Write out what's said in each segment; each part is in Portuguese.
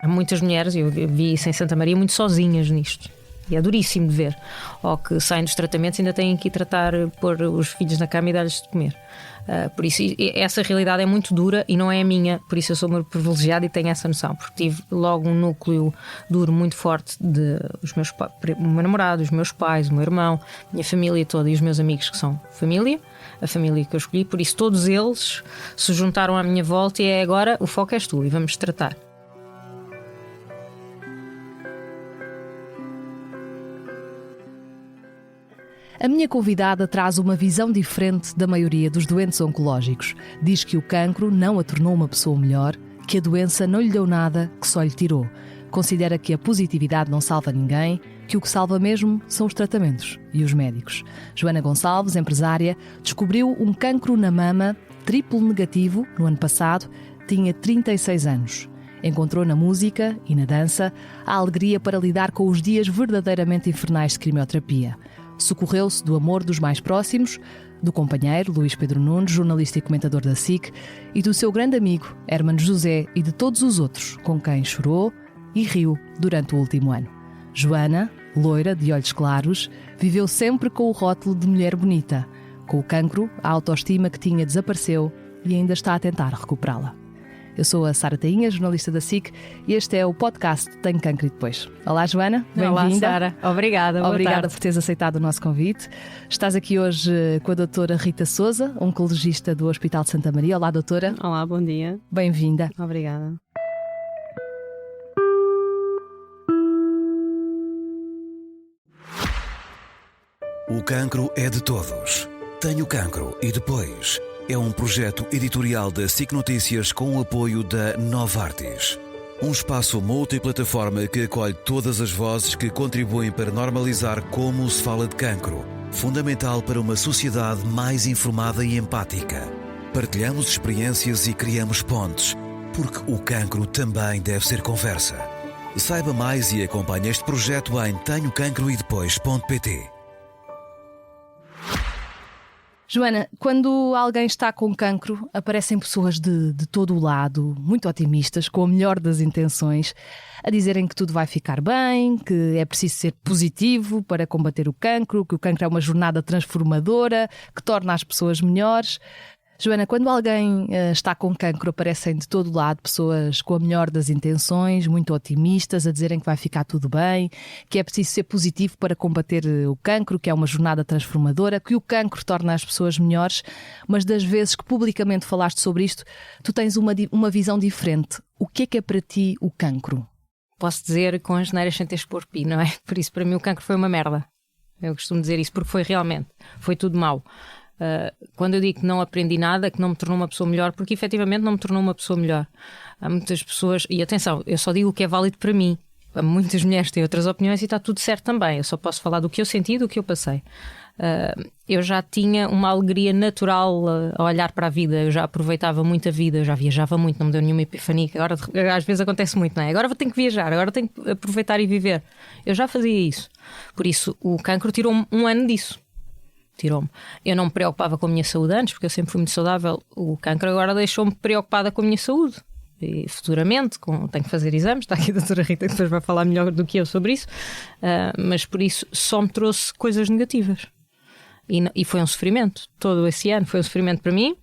há muitas mulheres, eu vi isso em Santa Maria, muito sozinhas nisto. E é duríssimo de ver. Ou que saem dos tratamentos e ainda têm que ir tratar, pôr os filhos na cama e dar-lhes de comer. Por isso, essa realidade é muito dura e não é a minha. Por isso eu sou muito privilegiada e tenho essa noção. Porque tive logo um núcleo duro muito forte de o meu namorado, os meus pais, o meu irmão, a minha família toda e os meus amigos que são família, a família que eu escolhi. Por isso todos eles se juntaram à minha volta e agora o foco és tu e vamos tratar. A minha convidada traz uma visão diferente da maioria dos doentes oncológicos. Diz que o cancro não a tornou uma pessoa melhor, que a doença não lhe deu nada, que só lhe tirou. Considera que a positividade não salva ninguém, que o que salva mesmo são os tratamentos e os médicos. Joana Gonçalves, empresária, descobriu um cancro na mama triplo negativo no ano passado, tinha 36 anos. Encontrou na música e na dança a alegria para lidar com os dias verdadeiramente infernais de quimioterapia. Socorreu-se do amor dos mais próximos, do companheiro Luís Pedro Nunes, jornalista e comentador da SIC, e do seu grande amigo Hermano José e de todos os outros com quem chorou e riu durante o último ano. Joana, loira, de olhos claros, viveu sempre com o rótulo de mulher bonita. Com o cancro, a autoestima que tinha desapareceu e ainda está a tentar recuperá-la. Eu sou a Sara Tainha, jornalista da SIC, e este é o podcast Tenho Cancro e Depois. Olá, Joana, bem-vinda. Olá, Sara. Obrigada. Obrigada por teres aceitado o nosso convite. Estás aqui hoje com a doutora Rita Sousa, oncologista do Hospital de Santa Maria. Olá, doutora. Olá, bom dia. Bem-vinda. Obrigada. O cancro é de todos. Tenho Cancro e Depois. É um projeto editorial da SIC Notícias com o apoio da Novartis. Um espaço multiplataforma que acolhe todas as vozes que contribuem para normalizar como se fala de cancro, fundamental para uma sociedade mais informada e empática. Partilhamos experiências e criamos pontes, porque o cancro também deve ser conversa. Saiba mais e acompanhe este projeto em tenhocancroedepois.pt. Joana, quando alguém está com cancro, aparecem pessoas de todo o lado, muito otimistas, com a melhor das intenções, a dizerem que tudo vai ficar bem, que é preciso ser positivo para combater o cancro, que o cancro é uma jornada transformadora, que torna as pessoas melhores. Joana, quando alguém está com cancro, aparecem de todo lado pessoas com a melhor das intenções, muito otimistas, a dizerem que vai ficar tudo bem, que é preciso ser positivo para combater o cancro, que é uma jornada transformadora, que o cancro torna as pessoas melhores, mas das vezes que publicamente falaste sobre isto, tu tens uma visão diferente. O que é para ti o cancro? Posso dizer com as neiras sem ter esporpi, não é? Por isso, para mim, o cancro foi uma merda. Eu costumo dizer isso, porque foi realmente. Foi tudo mau. Quando eu digo que não aprendi nada, que não me tornou uma pessoa melhor, porque efetivamente não me tornou uma pessoa melhor. Há muitas pessoas, e atenção, eu só digo o que é válido para mim. Muitas mulheres têm outras opiniões e está tudo certo também. Eu só posso falar do que eu senti e do que eu passei. Eu já tinha uma alegria natural a olhar para a vida. Eu já aproveitava muito a vida, eu já viajava muito, não me deu nenhuma epifania. Agora às vezes acontece muito, não é? Agora tenho que viajar, agora tenho que aproveitar e viver. Eu já fazia isso. Por isso o cancro tirou-me um ano disso. Tirou-me. Eu não me preocupava com a minha saúde antes, porque eu sempre fui muito saudável. O cancro agora deixou-me preocupada com a minha saúde. E futuramente tenho que fazer exames. Está aqui a doutora Rita que depois vai falar melhor do que eu sobre isso. Mas por isso só me trouxe coisas negativas. E foi um sofrimento. Todo esse ano foi um sofrimento para mim.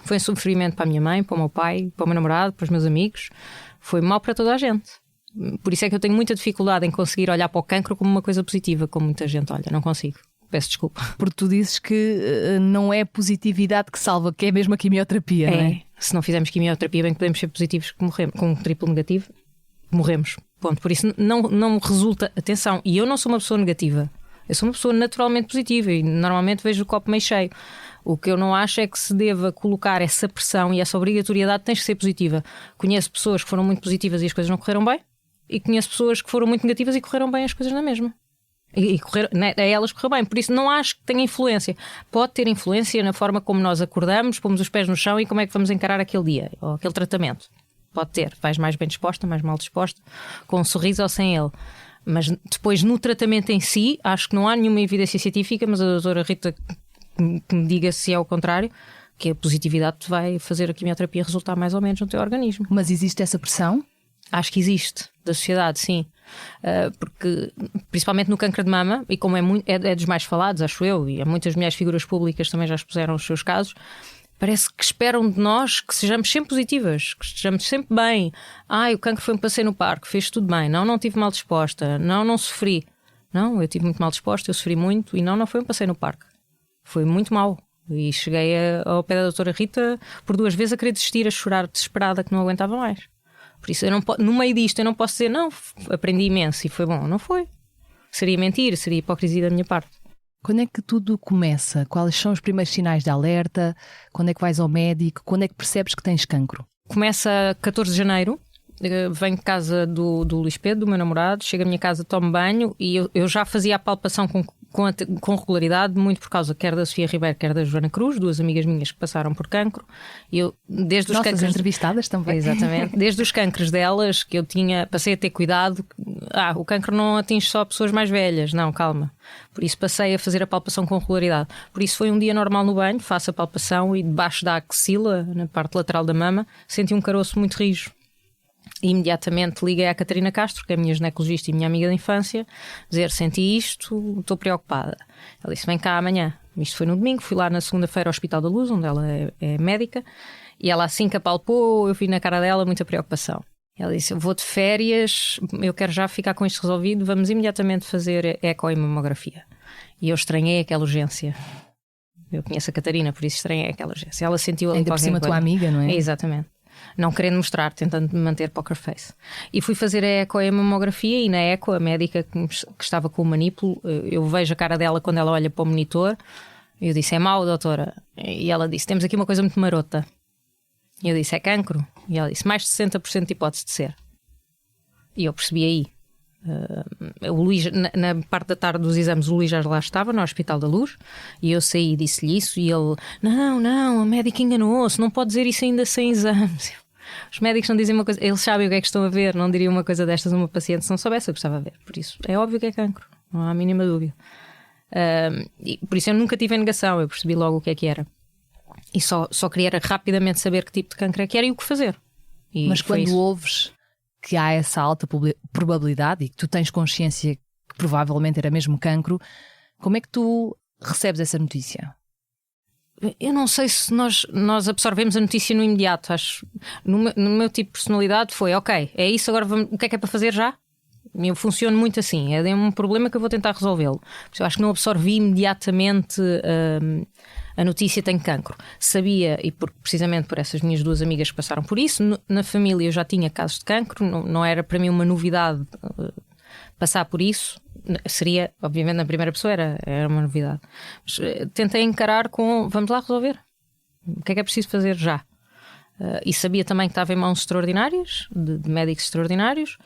Foi um sofrimento para a minha mãe, para o meu pai, para o meu namorado, para os meus amigos. Foi mau para toda a gente. Por isso é que eu tenho muita dificuldade em conseguir olhar para o cancro como uma coisa positiva, como muita gente olha. Não consigo. Peço desculpa. Porque tu dizes que não é a positividade que salva, que é mesmo a quimioterapia, não é? Se não fizermos quimioterapia, bem que podemos ser positivos, que morremos. Com um triplo negativo, morremos. Ponto. Por isso não resulta... Atenção, e eu não sou uma pessoa negativa. Eu sou uma pessoa naturalmente positiva e normalmente vejo o copo meio cheio. O que eu não acho é que se deva colocar essa pressão e essa obrigatoriedade, tens que ser positiva. Conheço pessoas que foram muito positivas e as coisas não correram bem, e conheço pessoas que foram muito negativas e correram bem as coisas na mesma. E a elas correu bem. Por isso não acho que tenha influência. Pode ter influência na forma como nós acordamos, pomos os pés no chão e como é que vamos encarar aquele dia ou aquele tratamento. Pode ter. Vais mais bem disposta, mais mal disposta, com um sorriso ou sem ele. Mas depois no tratamento em si, acho que não há nenhuma evidência científica, mas a doutora Rita que me diga se é o contrário, que a positividade te vai fazer a quimioterapia resultar mais ou menos no teu organismo. Mas existe essa pressão? Acho que existe, da sociedade, sim. Porque, principalmente no cancro de mama, e como é dos mais falados, acho eu, e há muitas mulheres figuras públicas também já expuseram os seus casos, parece que esperam de nós que sejamos sempre positivas, que estejamos sempre bem. O cancro foi um passeio no parque, fez tudo bem. Não estive mal disposta. Não sofri. Não, eu estive muito mal disposta, eu sofri muito e não foi um passeio no parque. Foi muito mal. E cheguei ao pé da doutora Rita por 2 vezes a querer desistir, a chorar desesperada que não aguentava mais. Por isso, no meio disto, eu não posso dizer, não, aprendi imenso e foi bom. Não foi. Seria mentir, seria hipocrisia da minha parte. Quando é que tudo começa? Quais são os primeiros sinais de alerta? Quando é que vais ao médico? Quando é que percebes que tens cancro? Começa 14 de janeiro. Venho de casa do Luís Pedro, do meu namorado. Chego à minha casa, tomo banho e eu já fazia a palpação com regularidade, muito por causa quer da Sofia Ribeiro, quer da Joana Cruz, 2 amigas minhas que passaram por cancro. E eu, desde os Nossas cancros entrevistadas também. Exatamente. Desde os cancros delas, que eu passei a ter cuidado. O cancro não atinge só pessoas mais velhas. Não, calma. Por isso passei a fazer a palpação com regularidade. Por isso foi um dia normal no banho, faço a palpação e debaixo da axila, na parte lateral da mama, senti um caroço muito rijo. E imediatamente liguei à Catarina Castro, que é a minha ginecologista e minha amiga de infância, dizer, senti isto, estou preocupada. Ela disse, vem cá amanhã. Isto foi no domingo, fui lá na segunda-feira ao Hospital da Luz, onde ela é médica, e ela assim que apalpou, eu vi na cara dela muita preocupação. Ela disse, eu vou de férias, eu quero já ficar com isto resolvido, vamos imediatamente fazer eco e mamografia. E eu estranhei aquela urgência. Eu conheço a Catarina, por isso estranhei aquela urgência. Ela sentiu ali ainda por cima tua amiga, não é? Exatamente. Não querendo mostrar, tentando manter poker face. E fui fazer a eco e a mamografia, e na eco, a médica que estava com o manípulo, eu vejo a cara dela quando ela olha para o monitor, e eu disse, é mau, doutora? E ela disse, temos aqui uma coisa muito marota. E eu disse, é cancro? E ela disse, mais de 60% de hipótese de ser. E eu percebi aí. O Luís, na parte da tarde dos exames, o Luís já lá estava no Hospital da Luz e eu saí e disse-lhe isso e ele, não, a médica enganou-se, não pode dizer isso ainda sem exames. Os médicos não dizem uma coisa, eles sabem o que é que estão a ver, não diriam uma coisa destas a uma paciente se não soubesse o que estava a ver. Por isso é óbvio que é cancro, não há a mínima dúvida. E por isso eu nunca tive a negação, eu percebi logo o que é que era e só queria rapidamente saber que tipo de cancro é que era e o que fazer. E mas quando ouves que há essa alta probabilidade e que tu tens consciência que provavelmente era mesmo cancro, como é que tu recebes essa notícia? Eu não sei se nós absorvemos a notícia no imediato. Acho, no meu tipo de personalidade foi, ok, é isso, agora o que é para fazer já? Eu funciono muito assim, é um problema que eu vou tentar resolvê-lo. Eu acho que não absorvi imediatamente a notícia tenho cancro. Sabia, e precisamente por essas minhas 2 amigas que passaram por isso, na família eu já tinha casos de cancro, não era para mim uma novidade passar por isso. Seria, obviamente, na primeira pessoa era uma novidade. Mas tentei encarar com, vamos lá resolver. O que é preciso fazer já? E sabia também que estava em mãos extraordinárias, de médicos extraordinários,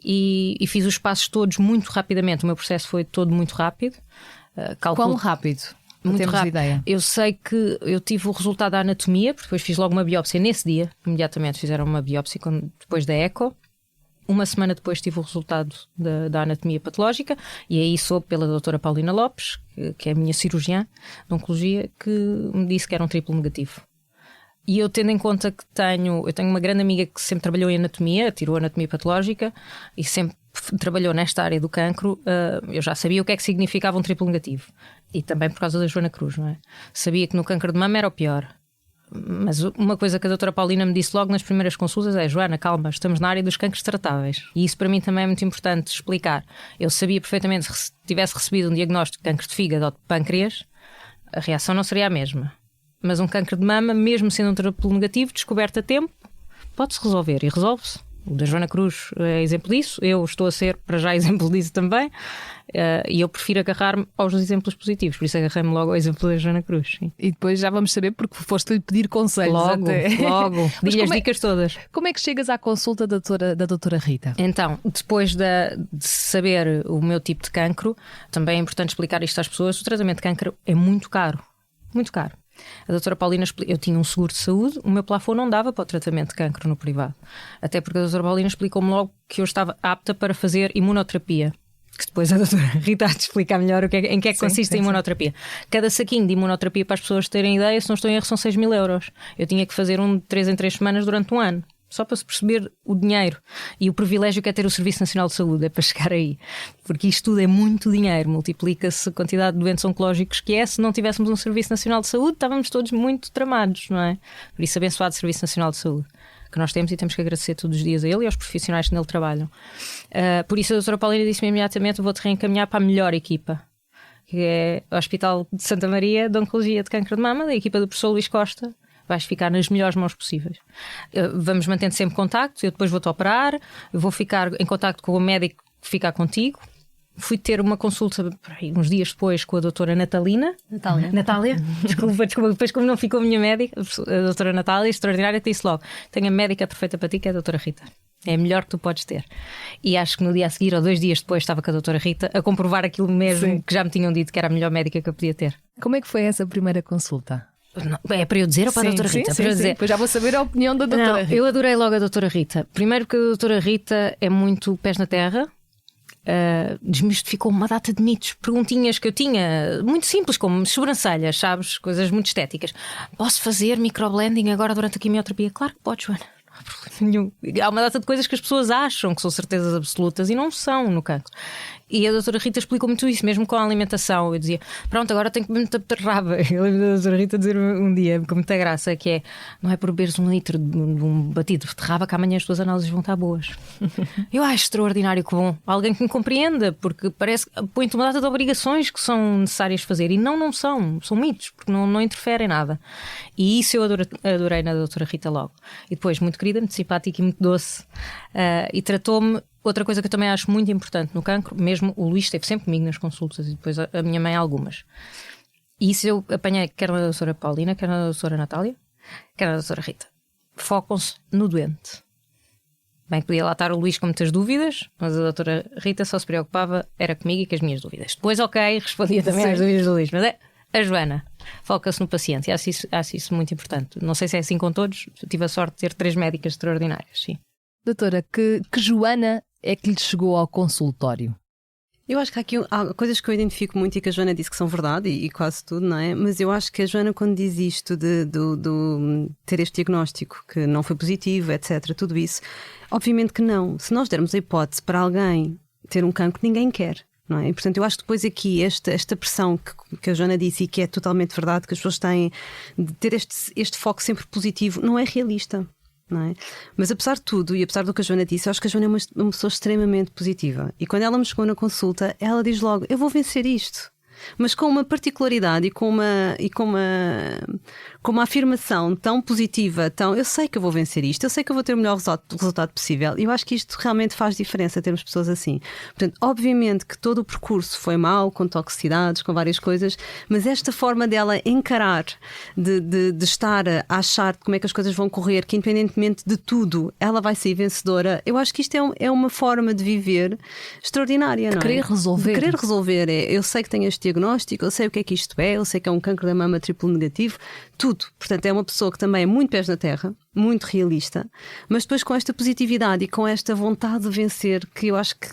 e fiz os passos todos muito rapidamente. O meu processo foi todo muito rápido. Quão rápido? Muito rápido. Ideia. Eu sei que eu tive o resultado da anatomia, porque depois fiz logo uma biópsia nesse dia. Imediatamente fizeram uma biópsia depois da eco. Uma semana depois tive o resultado da anatomia patológica e aí soube pela doutora Paulina Lopes, que é a minha cirurgiã de oncologia, que me disse que era um triplo negativo. E eu, tendo em conta que eu tenho uma grande amiga que sempre trabalhou em anatomia, tirou anatomia patológica e sempre trabalhou nesta área do cancro, eu já sabia o que é que significava um triplo negativo. E também por causa da Joana Cruz, não é? Sabia que no cancro de mama era o pior. Mas uma coisa que a doutora Paulina me disse logo nas primeiras consultas é: Joana, calma, estamos na área dos cancros tratáveis. E isso para mim também é muito importante explicar. Eu sabia perfeitamente que se tivesse recebido um diagnóstico de cancro de fígado ou de pâncreas, a reação não seria a mesma. Mas um cancro de mama, mesmo sendo um triplo negativo, descoberto a tempo, pode-se resolver e resolve-se. O da Joana Cruz é exemplo disso, eu estou a ser para já exemplo disso também, e eu prefiro agarrar-me aos exemplos positivos, por isso agarrei-me logo ao exemplo da Joana Cruz. Sim. E depois já vamos saber porque foste-lhe pedir conselhos. Logo, di-lhe as dicas todas. Como é que chegas à consulta da doutora Rita? Então, depois de saber o meu tipo de cancro, também é importante explicar isto às pessoas, o tratamento de cancro é muito caro, muito caro. A doutora Paulina, eu tinha um seguro de saúde, o meu plafond não dava para o tratamento de cancro no privado. Até porque a doutora Paulina explicou-me logo que eu estava apta para fazer imunoterapia. Que depois a doutora Rita há de explicar melhor em que é que consiste a imunoterapia. Cada saquinho de imunoterapia, para as pessoas terem ideia, se não estou em erro, são 6.000 euros. Eu tinha que fazer de 3 em 3 semanas durante um ano. só para se perceber o dinheiro e o privilégio que é ter o Serviço Nacional de Saúde, é para chegar aí. Porque isto tudo é muito dinheiro, multiplica-se a quantidade de doentes oncológicos que é. Se não tivéssemos um Serviço Nacional de Saúde, estávamos todos muito tramados, não é? Por isso, abençoado Serviço Nacional de Saúde que nós temos, e temos que agradecer todos os dias a ele e aos profissionais que nele trabalham. Por isso a doutora Paulina disse-me imediatamente: vou-te reencaminhar para a melhor equipa, que é o Hospital de Santa Maria de Oncologia de Cancro de Mama, da equipa do professor Luís Costa. Vais ficar nas melhores mãos possíveis. Vamos mantendo sempre contacto, eu depois vou-te operar, eu vou ficar em contacto com o médico que fica contigo. Fui ter uma consulta uns dias depois com a doutora Natália. Desculpa, depois como não ficou a minha médica, a doutora Natália, extraordinária, que disse logo: tenho a médica perfeita para ti, que é a doutora Rita. É a melhor que tu podes ter. E acho que no dia a seguir ou 2 dias depois estava com a doutora Rita a comprovar aquilo mesmo. Sim. Que já me tinham dito que era a melhor médica que eu podia ter. Como é que foi essa primeira consulta? Não, é para eu dizer ou para a doutora Rita? Sim, dizer. Depois já vou saber a opinião da doutora Rita. Eu adorei logo a doutora Rita. Primeiro porque a doutora Rita é muito pés na terra. Desmistificou uma data de mitos, perguntinhas que eu tinha muito simples, como sobrancelhas, sabes, coisas muito estéticas. Posso fazer microblending agora durante a quimioterapia? Claro que podes, Joana, não há problema nenhum. Há uma data de coisas que as pessoas acham que são certezas absolutas e não são no cancro. E a doutora Rita explicou muito isso, mesmo com a alimentação. Eu dizia: pronto, agora tenho que comer muita beterraba. Eu lembro da doutora Rita dizer um dia, com muita graça, que é: não é por beberes 1 litro de um batido de beterraba que amanhã as tuas análises vão estar boas. Eu acho extraordinário, que bom. Alguém que me compreenda, porque parece que põe-te uma data de obrigações que são necessárias fazer. E não são mitos, porque não interferem nada. E isso eu adorei na doutora Rita logo. E depois, muito querida, muito simpática e muito doce. E tratou-me. Outra coisa que eu também acho muito importante no cancro, mesmo o Luís esteve sempre comigo nas consultas, e depois a minha mãe algumas. E isso eu apanhei quer na doutora Paulina, quer na doutora Natália, quer na doutora Rita. Focam-se no doente. Bem, podia lá estar o Luís com muitas dúvidas, mas a doutora Rita só se preocupava era comigo e com as minhas dúvidas. Depois, respondia também às dúvidas do Luís, mas a Joana foca-se no paciente, e acho isso muito importante. Não sei se é assim com todos, tive a sorte de ter 3 médicas extraordinárias, sim. Doutora, que Joana é que lhe chegou ao consultório? Eu acho que há coisas que eu identifico muito e que a Joana disse que são verdade, e quase tudo, não é? Mas eu acho que a Joana, quando diz isto de ter este diagnóstico que não foi positivo, etc., tudo isso, obviamente que não. Se nós dermos a hipótese para alguém ter um cancro, ninguém quer, não é? E, portanto, eu acho que depois aqui esta pressão que a Joana disse, e que é totalmente verdade, que as pessoas têm de ter este foco sempre positivo, não é realista. Não é? Mas apesar de tudo, e apesar do que a Joana disse, eu acho que a Joana é uma pessoa extremamente positiva. E quando ela me chegou na consulta, ela diz logo: eu vou vencer isto. Mas com uma particularidade e com uma afirmação tão positiva, eu sei que eu vou vencer isto, eu sei que eu vou ter o melhor resultado possível. E eu acho que isto realmente faz diferença, termos pessoas assim. Portanto, obviamente que todo o percurso foi mau, com toxicidades, com várias coisas, mas esta forma dela encarar, de estar a achar como é que as coisas vão correr, que independentemente de tudo ela vai ser vencedora, eu acho que isto é uma forma de viver extraordinária, não é? Querer resolver. De querer resolver. Eu sei que tenho este diagnóstico, eu sei o que é que isto é, eu sei que é um cancro da mama triplo negativo, tudo. Portanto, é uma pessoa que também é muito pés na terra, muito realista, mas depois com esta positividade e com esta vontade de vencer, que eu acho que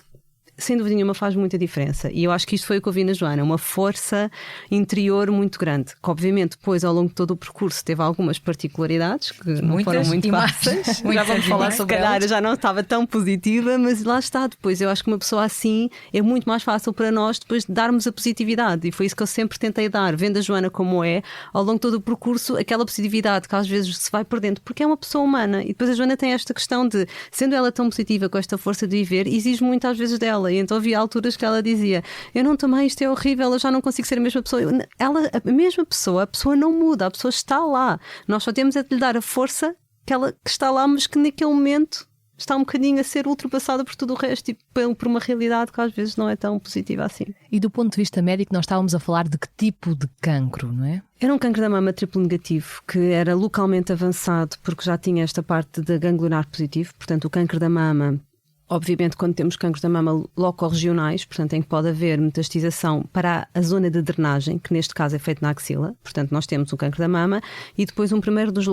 sem dúvida nenhuma faz muita diferença. E eu acho que isto foi o que eu vi na Joana, uma força interior muito grande, que obviamente depois ao longo de todo o percurso teve algumas particularidades que não foram muito fáceis. Já vamos falar sobre elas. Se calhar já não estava tão positiva, mas lá está. Depois eu acho que uma pessoa assim é muito mais fácil para nós depois darmos a positividade, e foi isso que eu sempre tentei dar, vendo a Joana como é, ao longo de todo o percurso, aquela positividade que às vezes se vai perdendo, porque é uma pessoa humana. E depois a Joana tem esta questão de, sendo ela tão positiva, com esta força de viver, exige muito às vezes dela. E então havia alturas que ela dizia: eu não tomei, isto é horrível, eu já não consigo ser a mesma pessoa. A mesma pessoa, a pessoa não muda, a pessoa está lá. Nós só temos é de lhe dar a força que está lá, mas que naquele momento está um bocadinho a ser ultrapassada por tudo o resto e por uma realidade que às vezes não é tão positiva assim. E do ponto de vista médico, nós estávamos a falar de que tipo de cancro, não é? Era um cancro da mama triplo negativo, que era localmente avançado porque já tinha esta parte de ganglionar positivo. Portanto, o cancro da mama, obviamente, quando temos cancros da mama locorregionais, portanto, em que pode haver metastização para a zona de drenagem, que neste caso é feito na axila, portanto, nós temos o cancro da mama, e depois um primeiro dos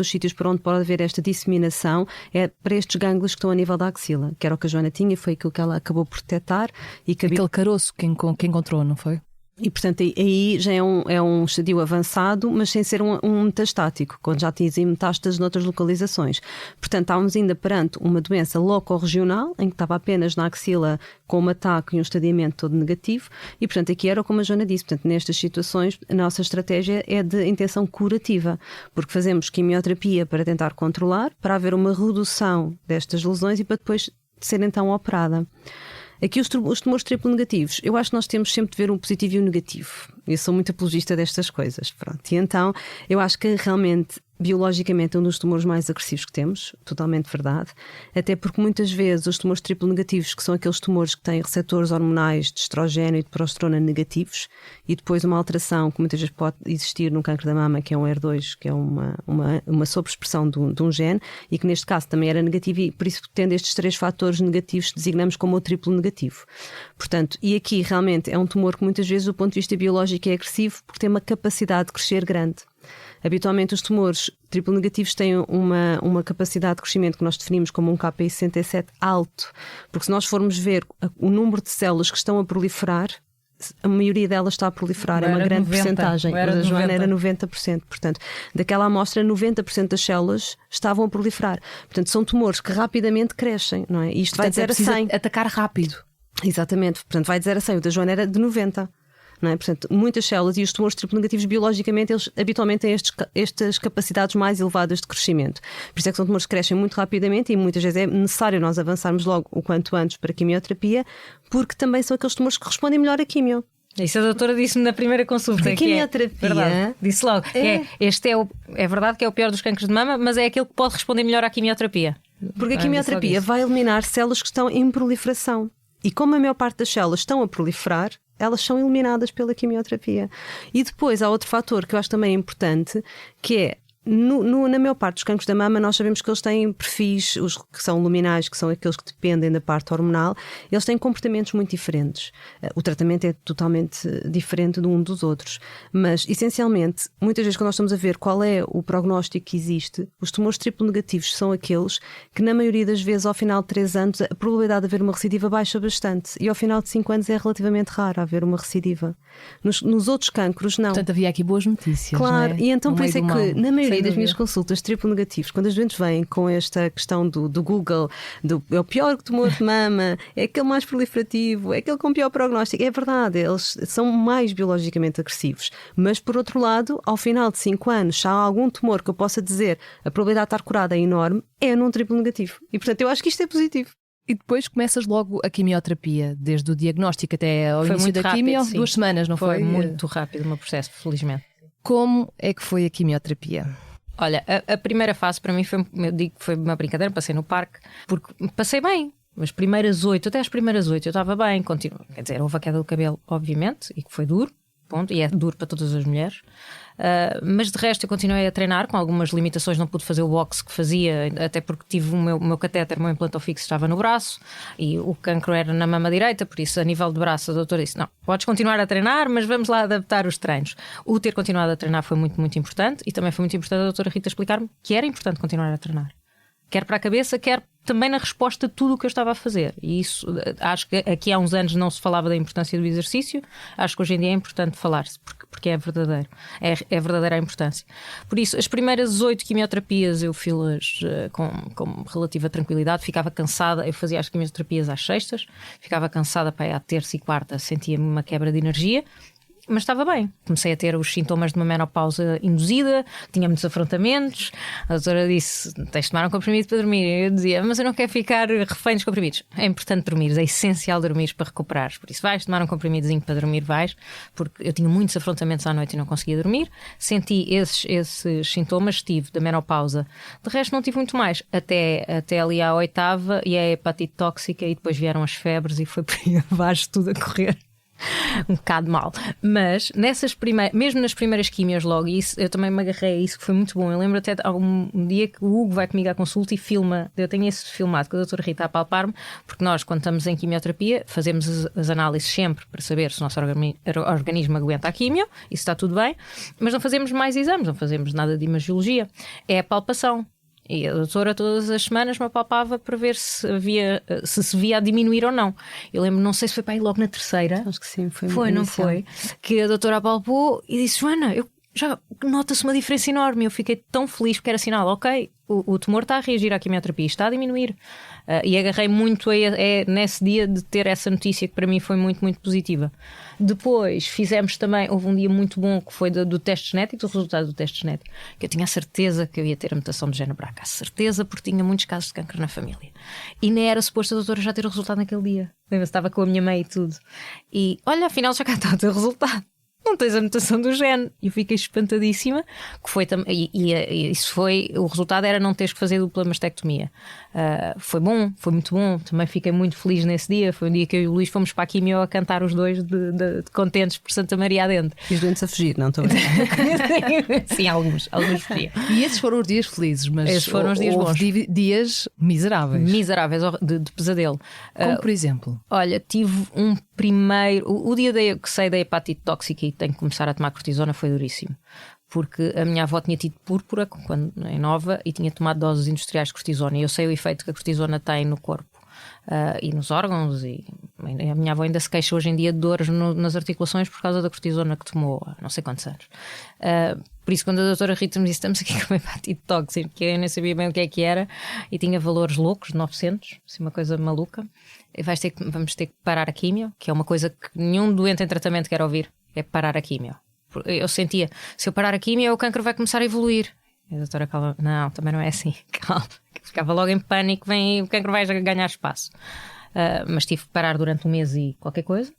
sítios por onde pode haver esta disseminação é para estes gânglios que estão a nível da axila, que era o que a Joana tinha, foi aquilo que ela acabou por detectar. E aquele caroço que encontrou, não foi? E, portanto, aí já é um estadio avançado, mas sem ser um metastático, quando já atingem metástases noutras localizações. Portanto, estávamos ainda perante uma doença locorregional, em que estava apenas na axila com um ataque e um estadiamento todo negativo. E, portanto, aqui era como a Joana disse. Portanto, nestas situações, a nossa estratégia é de intenção curativa, porque fazemos quimioterapia para tentar controlar, para haver uma redução destas lesões e para depois ser então operada. Aqui os tumores triplo negativos, eu acho que nós temos sempre de ver um positivo e um negativo. Eu sou muito apologista destas coisas. Pronto. E então, eu acho que realmente, biologicamente, é um dos tumores mais agressivos que temos, totalmente verdade. Até porque muitas vezes os tumores triplo negativos, que são aqueles tumores que têm receptores hormonais de estrogênio e de progesterona negativos, e depois uma alteração que muitas vezes pode existir no cancro da mama, que é um HER2, que é uma sobreexpressão de um gene, e que neste caso também era negativo, e por isso, tendo estes 3 fatores negativos, designamos como o triplo negativo. Portanto, e aqui realmente é um tumor que muitas vezes, do ponto de vista biológico, é agressivo porque tem uma capacidade de crescer grande. Habitualmente os tumores triplo negativos têm uma capacidade de crescimento que nós definimos como um KPI 67 alto, porque se nós formos ver o número de células que estão a proliferar, a maioria delas está a proliferar, é uma grande percentagem. Mas a Joana era 90%. Portanto, daquela amostra, 90% das células estavam a proliferar. Portanto, são tumores que rapidamente crescem, não é? E isto vai de 0 a 100. Atacar rápido. Exatamente. Portanto, vai de 0 a 100. O da Joana era de 90%. Não é? Portanto, muitas células, e os tumores triplo negativos biologicamente, eles habitualmente têm estas capacidades mais elevadas de crescimento. Por isso é que são tumores que crescem muito rapidamente e muitas vezes é necessário nós avançarmos logo o quanto antes para a quimioterapia, porque também são aqueles tumores que respondem melhor à quimio. Isso a doutora disse-me na primeira consulta. A quimioterapia. Verdade, disse logo. É verdade que é o pior dos cancros de mama, mas é aquele que pode responder melhor à quimioterapia. Porque a quimioterapia vai eliminar células que estão em proliferação. E como a maior parte das células estão a proliferar, elas são eliminadas pela quimioterapia. E depois há outro fator que eu acho também importante, que é, na maior parte dos cancros da mama, nós sabemos que eles têm perfis, os que são luminais, que são aqueles que dependem da parte hormonal, eles têm comportamentos muito diferentes. O tratamento é totalmente diferente de um dos outros. Mas, essencialmente, muitas vezes quando nós estamos a ver qual é o prognóstico que existe, os tumores triplo negativos são aqueles que, na maioria das vezes, ao final de 3 anos, a probabilidade de haver uma recidiva baixa bastante. E ao final de 5 anos é relativamente raro haver uma recidiva. Nos outros cancros, não. Portanto, havia aqui boas notícias. Claro, não é? E então por isso é que, na maioria das dúvida. minhas consultas triplo negativos, quando as doentes vêm com esta questão do Google, é o pior tumor de mama, é aquele mais proliferativo, é aquele com pior prognóstico, é verdade, eles são mais biologicamente agressivos. Mas por outro lado, ao final de 5 anos, se há algum tumor que eu possa dizer a probabilidade de estar curada é enorme, é num triplo negativo. E portanto eu acho que isto é positivo. E depois começas logo a quimioterapia, desde o diagnóstico até ao Foi início muito da rápido, quimio, sim. 2 semanas, não foi? Foi muito rápido o meu processo, felizmente. Como é que foi a quimioterapia? Olha, a primeira fase para mim foi, eu digo que foi uma brincadeira, passei no parque, porque passei bem. As primeiras 8, até as primeiras 8 eu estava bem, continuo. Quer dizer, houve a queda do cabelo, obviamente, e que foi duro, ponto, e é duro para todas as mulheres. Mas de resto eu continuei a treinar com algumas limitações, não pude fazer o boxe que fazia, até porque tive o meu catéter, o meu implante fixo estava no braço e o cancro era na mama direita, por isso a nível de braço a doutora disse, não, podes continuar a treinar, mas vamos lá adaptar os treinos. O ter continuado a treinar foi muito, muito importante, e também foi muito importante a doutora Rita explicar-me que era importante continuar a treinar. Quer para a cabeça, quer também na resposta a tudo o que eu estava a fazer. E isso, acho que aqui há uns anos não se falava da importância do exercício, acho que hoje em dia é importante falar-se, porque é verdadeiro. É verdadeira a importância. Por isso, as primeiras 8 quimioterapias eu fiz com relativa tranquilidade, ficava cansada, eu fazia as quimioterapias às sextas, ficava cansada para ir à terça e quarta, sentia-me uma quebra de energia. Mas estava bem. Comecei a ter os sintomas de uma menopausa induzida, tinha muitos afrontamentos. A doutora disse: tens de tomar um comprimido para dormir. E eu dizia: mas eu não quero ficar refém dos comprimidos. É importante dormir, é essencial dormir para recuperares. Por isso, vais tomar um comprimidozinho para dormir, vais, porque eu tinha muitos afrontamentos à noite e não conseguia dormir. Senti esses sintomas, tive da menopausa. De resto, não tive muito mais. Até ali à 8ª, e a hepatite tóxica, e depois vieram as febres, e foi por aí abaixo tudo a correr. Um bocado mal, mas mesmo nas primeiras quimias logo, isso, eu também me agarrei a isso, que foi muito bom. Eu lembro até de um dia que o Hugo vai comigo à consulta e filma, eu tenho esse filmado com a doutora Rita a palpar-me, porque nós, quando estamos em quimioterapia, fazemos as análises sempre para saber se o nosso organismo aguenta a quimio, isso está tudo bem, mas não fazemos mais exames, não fazemos nada de imagiologia, é a palpação. E a doutora todas as semanas me apalpava para ver se se via a diminuir ou não. Eu lembro, não sei se foi para aí logo na terceira. Acho que sim, foi, não foi? Que a doutora apalpou e disse: Joana, já nota-se uma diferença enorme. Eu fiquei tão feliz porque era sinal, ok, o tumor está a reagir à quimioterapia, está a diminuir. E agarrei muito nesse dia de ter essa notícia que para mim foi muito, muito positiva. Depois fizemos também, houve um dia muito bom que foi do teste genético, do resultado do teste genético, que eu tinha a certeza que eu ia ter a mutação do gene BRCA, a certeza, porque tinha muitos casos de cancro na família. E nem era suposto a doutora já ter o resultado naquele dia. Eu estava com a minha mãe e tudo. E olha, afinal já cá está o teu resultado. Não tens a mutação do gene. E eu fiquei espantadíssima. Que foi isso foi. O resultado era não teres que fazer dupla mastectomia. Foi bom, foi muito bom. Também fiquei muito feliz nesse dia. Foi um dia que eu e o Luís fomos para a quimio a cantar os dois de contentes por Santa Maria adentro. E os doentes a fugir, não estou a ver. Sim, alguns fugiam. E esses foram os dias felizes, mas esses foram os dias bons. Dias miseráveis. Miseráveis, de pesadelo. Como por exemplo? Olha, tive um primeiro. O dia que saí da hepatite tóxica e tenho que começar a tomar cortisona foi duríssimo. Porque a minha avó tinha tido púrpura quando é nova e tinha tomado doses industriais de cortisona. E eu sei o efeito que a cortisona tem no corpo e nos órgãos. E a minha avó ainda se queixa hoje em dia de dores nas articulações por causa da cortisona que tomou há não sei quantos anos. Por isso, quando a doutora Rita me disse: estamos aqui com uma hepatite tóxica, que eu nem sabia bem o que era, e tinha valores loucos, 900, assim, uma coisa maluca, vamos ter que parar a quimio, que é uma coisa que nenhum doente em tratamento quer ouvir, é parar a quimio. Eu sentia, se eu parar a quimio, o cancro vai começar a evoluir. E a doutora calma, não, também não é assim, calma. Ficava logo em pânico, o cancro vai ganhar espaço. Mas tive que parar durante 1 mês e qualquer coisa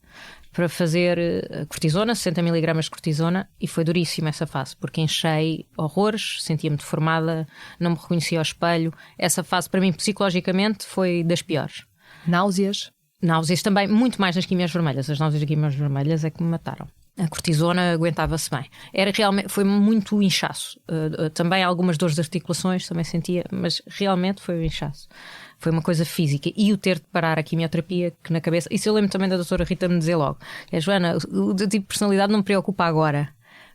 para fazer cortisona, 60 mg de cortisona, e foi duríssima essa fase, porque enchei horrores, sentia-me deformada, não me reconhecia ao espelho. Essa fase para mim psicologicamente foi das piores. Náuseas? Náuseas também, muito mais nas quimios vermelhas. As náuseas das quimios vermelhas é que me mataram. A cortisona aguentava-se bem. Foi muito inchaço. Também algumas dores de articulações também sentia, mas realmente foi o inchaço. Foi uma coisa física. E o ter de parar a quimioterapia, que na cabeça... Isso eu lembro também da doutora Rita me dizer logo. Joana, o tipo de personalidade não me preocupa agora.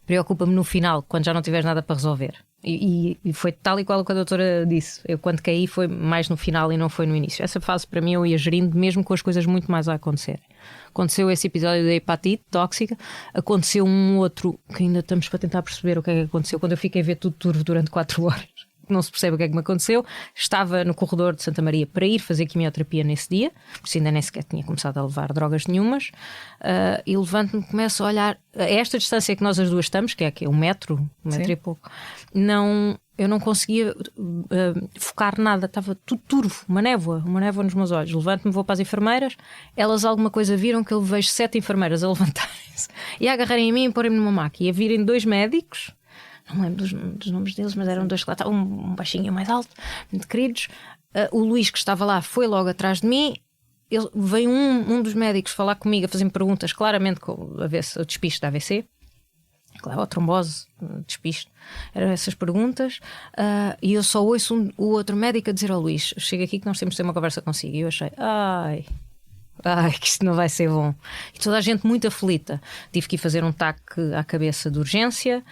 Preocupa-me no final, quando já não tiveres nada para resolver. E foi tal e qual o que a doutora disse. Eu quando caí foi mais no final e não foi no início. Essa fase para mim eu ia gerindo mesmo com as coisas muito mais a acontecer. Aconteceu esse episódio da hepatite tóxica. Aconteceu um outro que ainda estamos para tentar perceber o que é que aconteceu, quando eu fiquei a ver tudo turvo durante 4 horas. Não se percebe o que é que me aconteceu. Estava no corredor de Santa Maria para ir fazer quimioterapia nesse dia, porque ainda nem sequer tinha começado a levar drogas nenhumas, e levanto-me e começo a olhar a esta distância que nós as duas estamos, que é 1 metro, 1 metro e pouco. Eu não conseguia focar nada, estava tudo turvo, uma névoa nos meus olhos. Levanto-me, vou para as enfermeiras, elas alguma coisa viram, que eu vejo 7 enfermeiras a levantarem-se e a agarrarem em mim e porem-me numa maca, e a virem 2 médicos. Não me lembro dos nomes deles, mas eram 2 que lá estavam, um baixinho mais alto, muito queridos. O Luís, que estava lá, foi logo atrás de mim. Veio um dos médicos falar comigo, a fazer-me perguntas, claramente com o despiste da AVC, claro, a trombose, despiste, eram essas perguntas. E eu só ouço o outro médico a dizer ao Luís: chega aqui que nós temos de ter uma conversa consigo. E eu achei, que isto não vai ser bom. E toda a gente muito aflita. Tive que ir fazer um TAC à cabeça de urgência.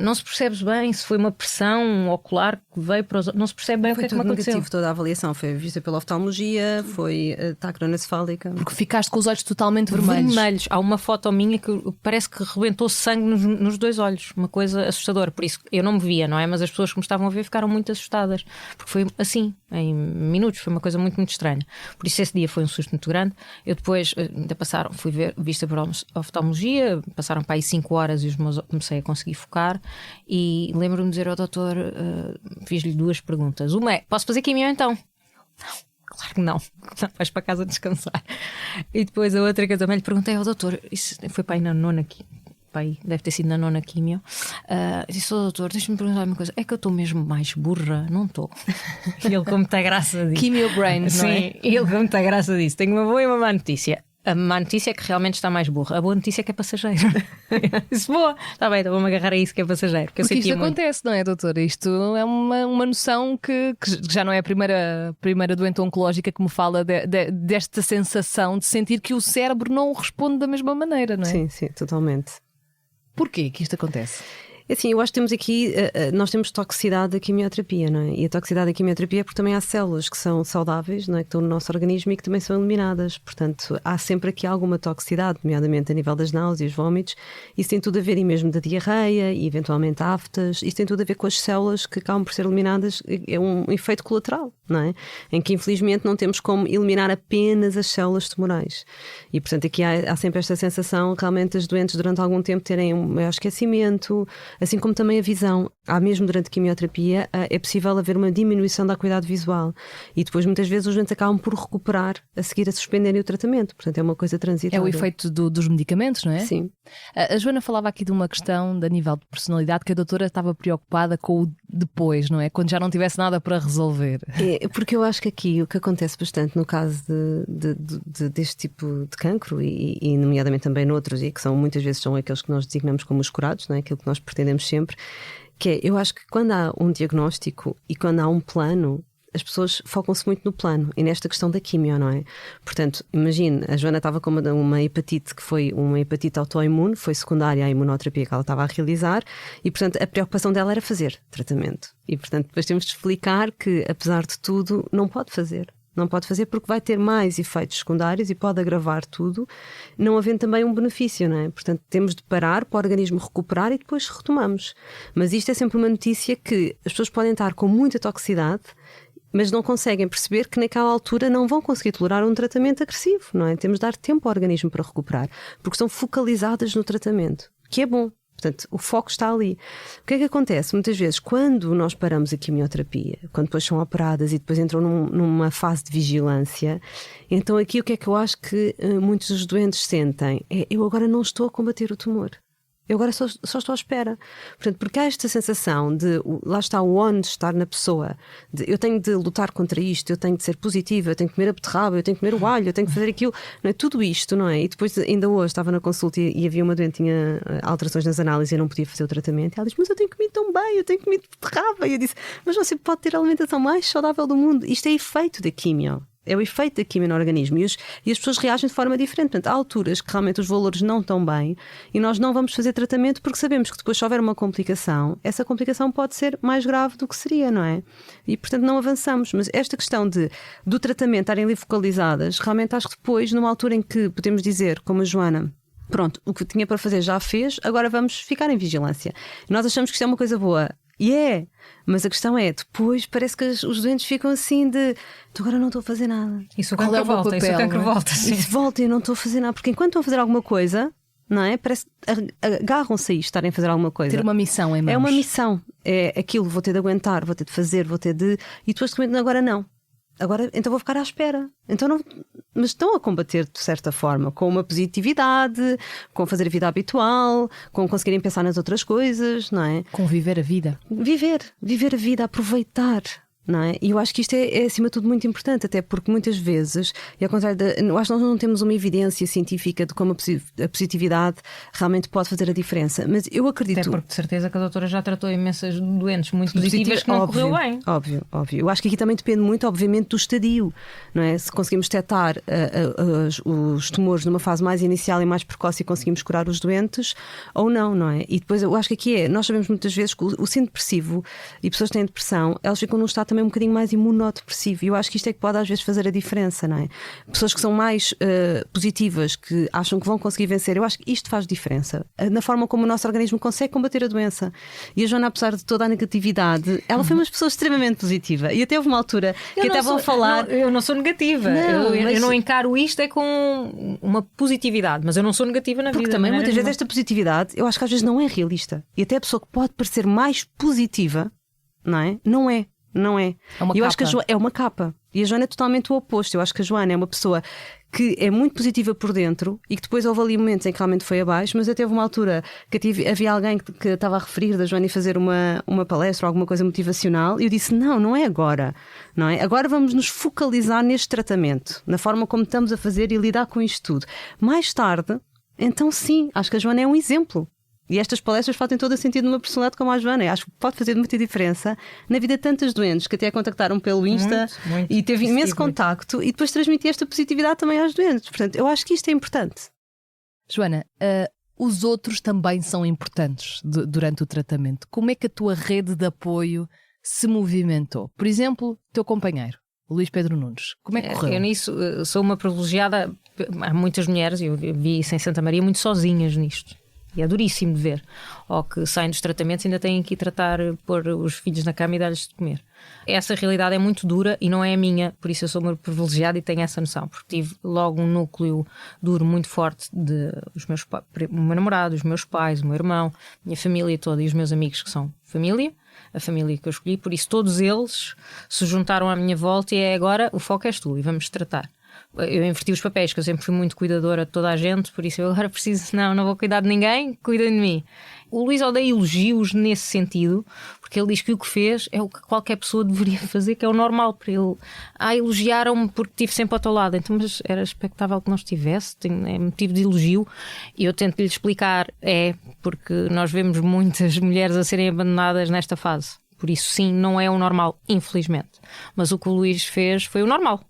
Não se percebe bem se foi uma pressão ocular que veio para os... Não se percebe bem o que é que me aconteceu. Negativo, toda a avaliação foi vista pela oftalmologia, foi TAC cronocefálica. Porque ficaste com os olhos totalmente vermelhos. Há uma foto minha que parece que rebentou sangue nos 2 olhos. Uma coisa assustadora. Por isso eu não me via, não é? Mas as pessoas que me estavam a ver ficaram muito assustadas. Porque foi assim, em minutos. Foi uma coisa muito, muito estranha. Por isso esse dia foi um susto muito grande. Eu depois ainda fui vista por oftalmologia. Passaram para aí 5 horas e comecei a conseguir focar. E lembro-me de dizer ao doutor, fiz-lhe 2 perguntas. Uma é: posso fazer quimio então? Não, claro que não. Vais para casa descansar. E depois a outra que eu também lhe perguntei ao doutor, isso foi para aí na 9ª quimio, deve ter sido na 9ª quimio. Disse: doutor, deixa-me perguntar uma coisa, é que eu estou mesmo mais burra? Não estou. E ele com muita graça disse: quimio brain, não é? Sim, e ele com muita graça disse: tenho uma boa e uma má notícia. A má notícia é que realmente está mais burra. A boa notícia é que é passageiro. Isso, boa. Está bem, então vou-me agarrar a isso que é passageiro. Porque isto acontece, não é, doutora? Isto é uma noção que já não é a primeira doente oncológica que me fala desta sensação de sentir que o cérebro não responde da mesma maneira, não é? Sim, totalmente. Porquê que isto acontece? Assim, eu acho que temos aqui, nós temos toxicidade da quimioterapia, não é? E a toxicidade da quimioterapia é porque também há células que são saudáveis, não é? Que estão no nosso organismo e que também são eliminadas. Portanto, há sempre aqui alguma toxicidade, nomeadamente a nível das náuseas, vômitos. Isso tem tudo a ver, e mesmo da diarreia, e eventualmente aftas. Isso tem tudo a ver com as células que acabam por ser eliminadas. É um efeito colateral, não é? Em que, infelizmente, não temos como eliminar apenas as células tumorais. E, portanto, aqui há sempre esta sensação, realmente, as doentes durante algum tempo terem um maior esquecimento, assim como também a visão. Há mesmo durante a quimioterapia, é possível haver uma diminuição da acuidade visual e depois muitas vezes os doentes acabam por recuperar a seguir a suspenderem o tratamento, portanto é uma coisa transitória. É o efeito dos medicamentos, não é? Sim. A Joana falava aqui de uma questão a nível de personalidade, que a doutora estava preocupada com o depois, não é? Quando já não tivesse nada para resolver. É, porque eu acho que aqui o que acontece bastante no caso deste tipo de cancro e nomeadamente também noutros, e que são muitas vezes são aqueles que nós designamos como os curados, não é? Aquilo que nós pretendemos sempre, que é, eu acho que quando há um diagnóstico e quando há um plano, as pessoas focam-se muito no plano e nesta questão da quimio, não é? Portanto, imagine, a Joana estava com uma hepatite que foi uma hepatite autoimune, foi secundária à imunoterapia que ela estava a realizar e, portanto, a preocupação dela era fazer tratamento. E, portanto, depois temos de explicar que, apesar de tudo, não pode fazer. Não pode fazer porque vai ter mais efeitos secundários e pode agravar tudo, não havendo também um benefício, não é? Portanto, temos de parar para o organismo recuperar e depois retomamos. Mas isto é sempre uma notícia que as pessoas podem estar com muita toxicidade, mas não conseguem perceber que naquela altura não vão conseguir tolerar um tratamento agressivo, não é? Temos de dar tempo ao organismo para recuperar, porque estão focalizadas no tratamento, que é bom. Portanto, o foco está ali. O que é que acontece? Muitas vezes, quando nós paramos a quimioterapia, quando depois são operadas e depois entram numa fase de vigilância, então aqui o que é que eu acho que muitos dos doentes sentem? É, eu agora não estou a combater o tumor. Eu agora só estou à espera. Portanto, porque há esta sensação de, lá está o onde estar na pessoa, de eu tenho de lutar contra isto, eu tenho de ser positiva, eu tenho que comer a beterraba, eu tenho que comer o alho, eu tenho que fazer aquilo, não é? Tudo isto, não é? E depois, ainda hoje, estava na consulta e havia uma doente que tinha alterações nas análises e eu não podia fazer o tratamento. E ela disse, mas eu tenho comido tão bem, eu tenho comido beterraba. E eu disse, mas você pode ter a alimentação mais saudável do mundo. Isto é efeito da quimio. É o efeito da quimio no organismo e as pessoas reagem de forma diferente. Portanto, há alturas que realmente os valores não estão bem e nós não vamos fazer tratamento porque sabemos que depois, se houver uma complicação, essa complicação pode ser mais grave do que seria, não é? E, portanto, não avançamos. Mas esta questão do tratamento estarem ali focalizadas, realmente acho que depois, numa altura em que podemos dizer, como a Joana, pronto, o que tinha para fazer já fez, agora vamos ficar em vigilância. Nós achamos que isto é uma coisa boa. E é, mas a questão é, depois parece que os doentes ficam assim de agora não estou a fazer nada. Isso o cancro volta, isso o cancro volta. Isso volta e eu não estou a fazer nada, porque enquanto estão a fazer alguma coisa, não é? Parece que agarram-se a isto, estarem a fazer alguma coisa. Ter uma missão em mãos. É uma missão, é aquilo, vou ter de aguentar, vou ter de fazer, vou ter de. E depois agora não. Agora, então vou ficar à espera. Então não, mas estão a combater de certa forma, com uma positividade, com fazer a vida habitual, com conseguirem pensar nas outras coisas, não é? Com viver a vida. Viver a vida, aproveitar. Não é? E eu acho que isto é acima de tudo muito importante, até porque muitas vezes, e ao contrário, eu acho que nós não temos uma evidência científica de como a positividade realmente pode fazer a diferença, mas eu acredito. Até porque de certeza que a doutora já tratou imensas doentes muito positivas que não correu bem. Óbvio. Eu acho que aqui também depende muito, obviamente, do estadio, não é? Se conseguimos detectar os tumores numa fase mais inicial e mais precoce e conseguimos curar os doentes ou não é? E depois eu acho que aqui nós sabemos muitas vezes que o síndrome depressivo e pessoas que têm depressão, elas ficam num estado também um bocadinho mais imunodepressivo e eu acho que isto é que pode às vezes fazer a diferença, não é? Pessoas que são mais positivas, que acham que vão conseguir vencer, eu acho que isto faz diferença na forma como o nosso organismo consegue combater a doença. E a Joana, apesar de toda a negatividade, ela foi uma pessoa extremamente positiva e até houve uma altura que até vão falar... Eu não sou negativa, eu não encaro isto com uma positividade, mas eu não sou negativa na vida. Porque também muitas vezes esta positividade, eu acho que às vezes não é realista e até a pessoa que pode parecer mais positiva, não é? Não é. É uma eu capa. acho que é uma capa. E a Joana é totalmente o oposto. Eu acho que a Joana é uma pessoa que é muito positiva por dentro e que depois houve ali momentos em que realmente foi abaixo, mas até houve uma altura que havia alguém que estava a referir da Joana e fazer uma palestra ou alguma coisa motivacional e eu disse, não é agora. Não é? Agora vamos nos focalizar neste tratamento, na forma como estamos a fazer e lidar com isto tudo. Mais tarde, então sim, acho que a Joana é um exemplo. E estas palestras fazem todo o sentido numa personalidade como a Joana. Eu acho que pode fazer muita diferença na vida de tantas doentes que até a contactaram pelo Insta muito e teve imenso contacto e depois transmitir esta positividade também às doentes. Portanto, eu acho que isto é importante. Joana, Os outros também são importantes durante o tratamento. Como é que a tua rede de apoio se movimentou? Por exemplo, teu companheiro, Luís Pedro Nunes. Como é que correu? Eu nisso sou uma privilegiada. Há muitas mulheres, eu vi isso em Santa Maria, muito sozinhas nisto. E é duríssimo de ver. Ou que saem dos tratamentos e ainda têm que ir pôr os filhos na cama e dar-lhes de comer. Essa realidade é muito dura e não é a minha, por isso eu sou uma privilegiada e tenho essa noção. Porque tive logo um núcleo duro muito forte de o meu namorado, os meus pais, o meu irmão, a minha família toda e os meus amigos que são família, a família que eu escolhi. Por isso todos eles se juntaram à minha volta e agora o foco és tu e vamos tratar. Eu inverti os papéis, que eu sempre fui muito cuidadora de toda a gente, por isso eu agora preciso, não vou cuidar de ninguém, cuidem de mim. O Luís odeia elogios nesse sentido, porque ele diz que o que fez é o que qualquer pessoa deveria fazer, que é o normal para ele. Elogiaram-me porque estive sempre ao teu lado, então, mas era expectável que não estivesse, é motivo de elogio. E eu tento lhe explicar, porque nós vemos muitas mulheres a serem abandonadas nesta fase. Por isso, sim, não é o normal, infelizmente. Mas o que o Luís fez foi o normal.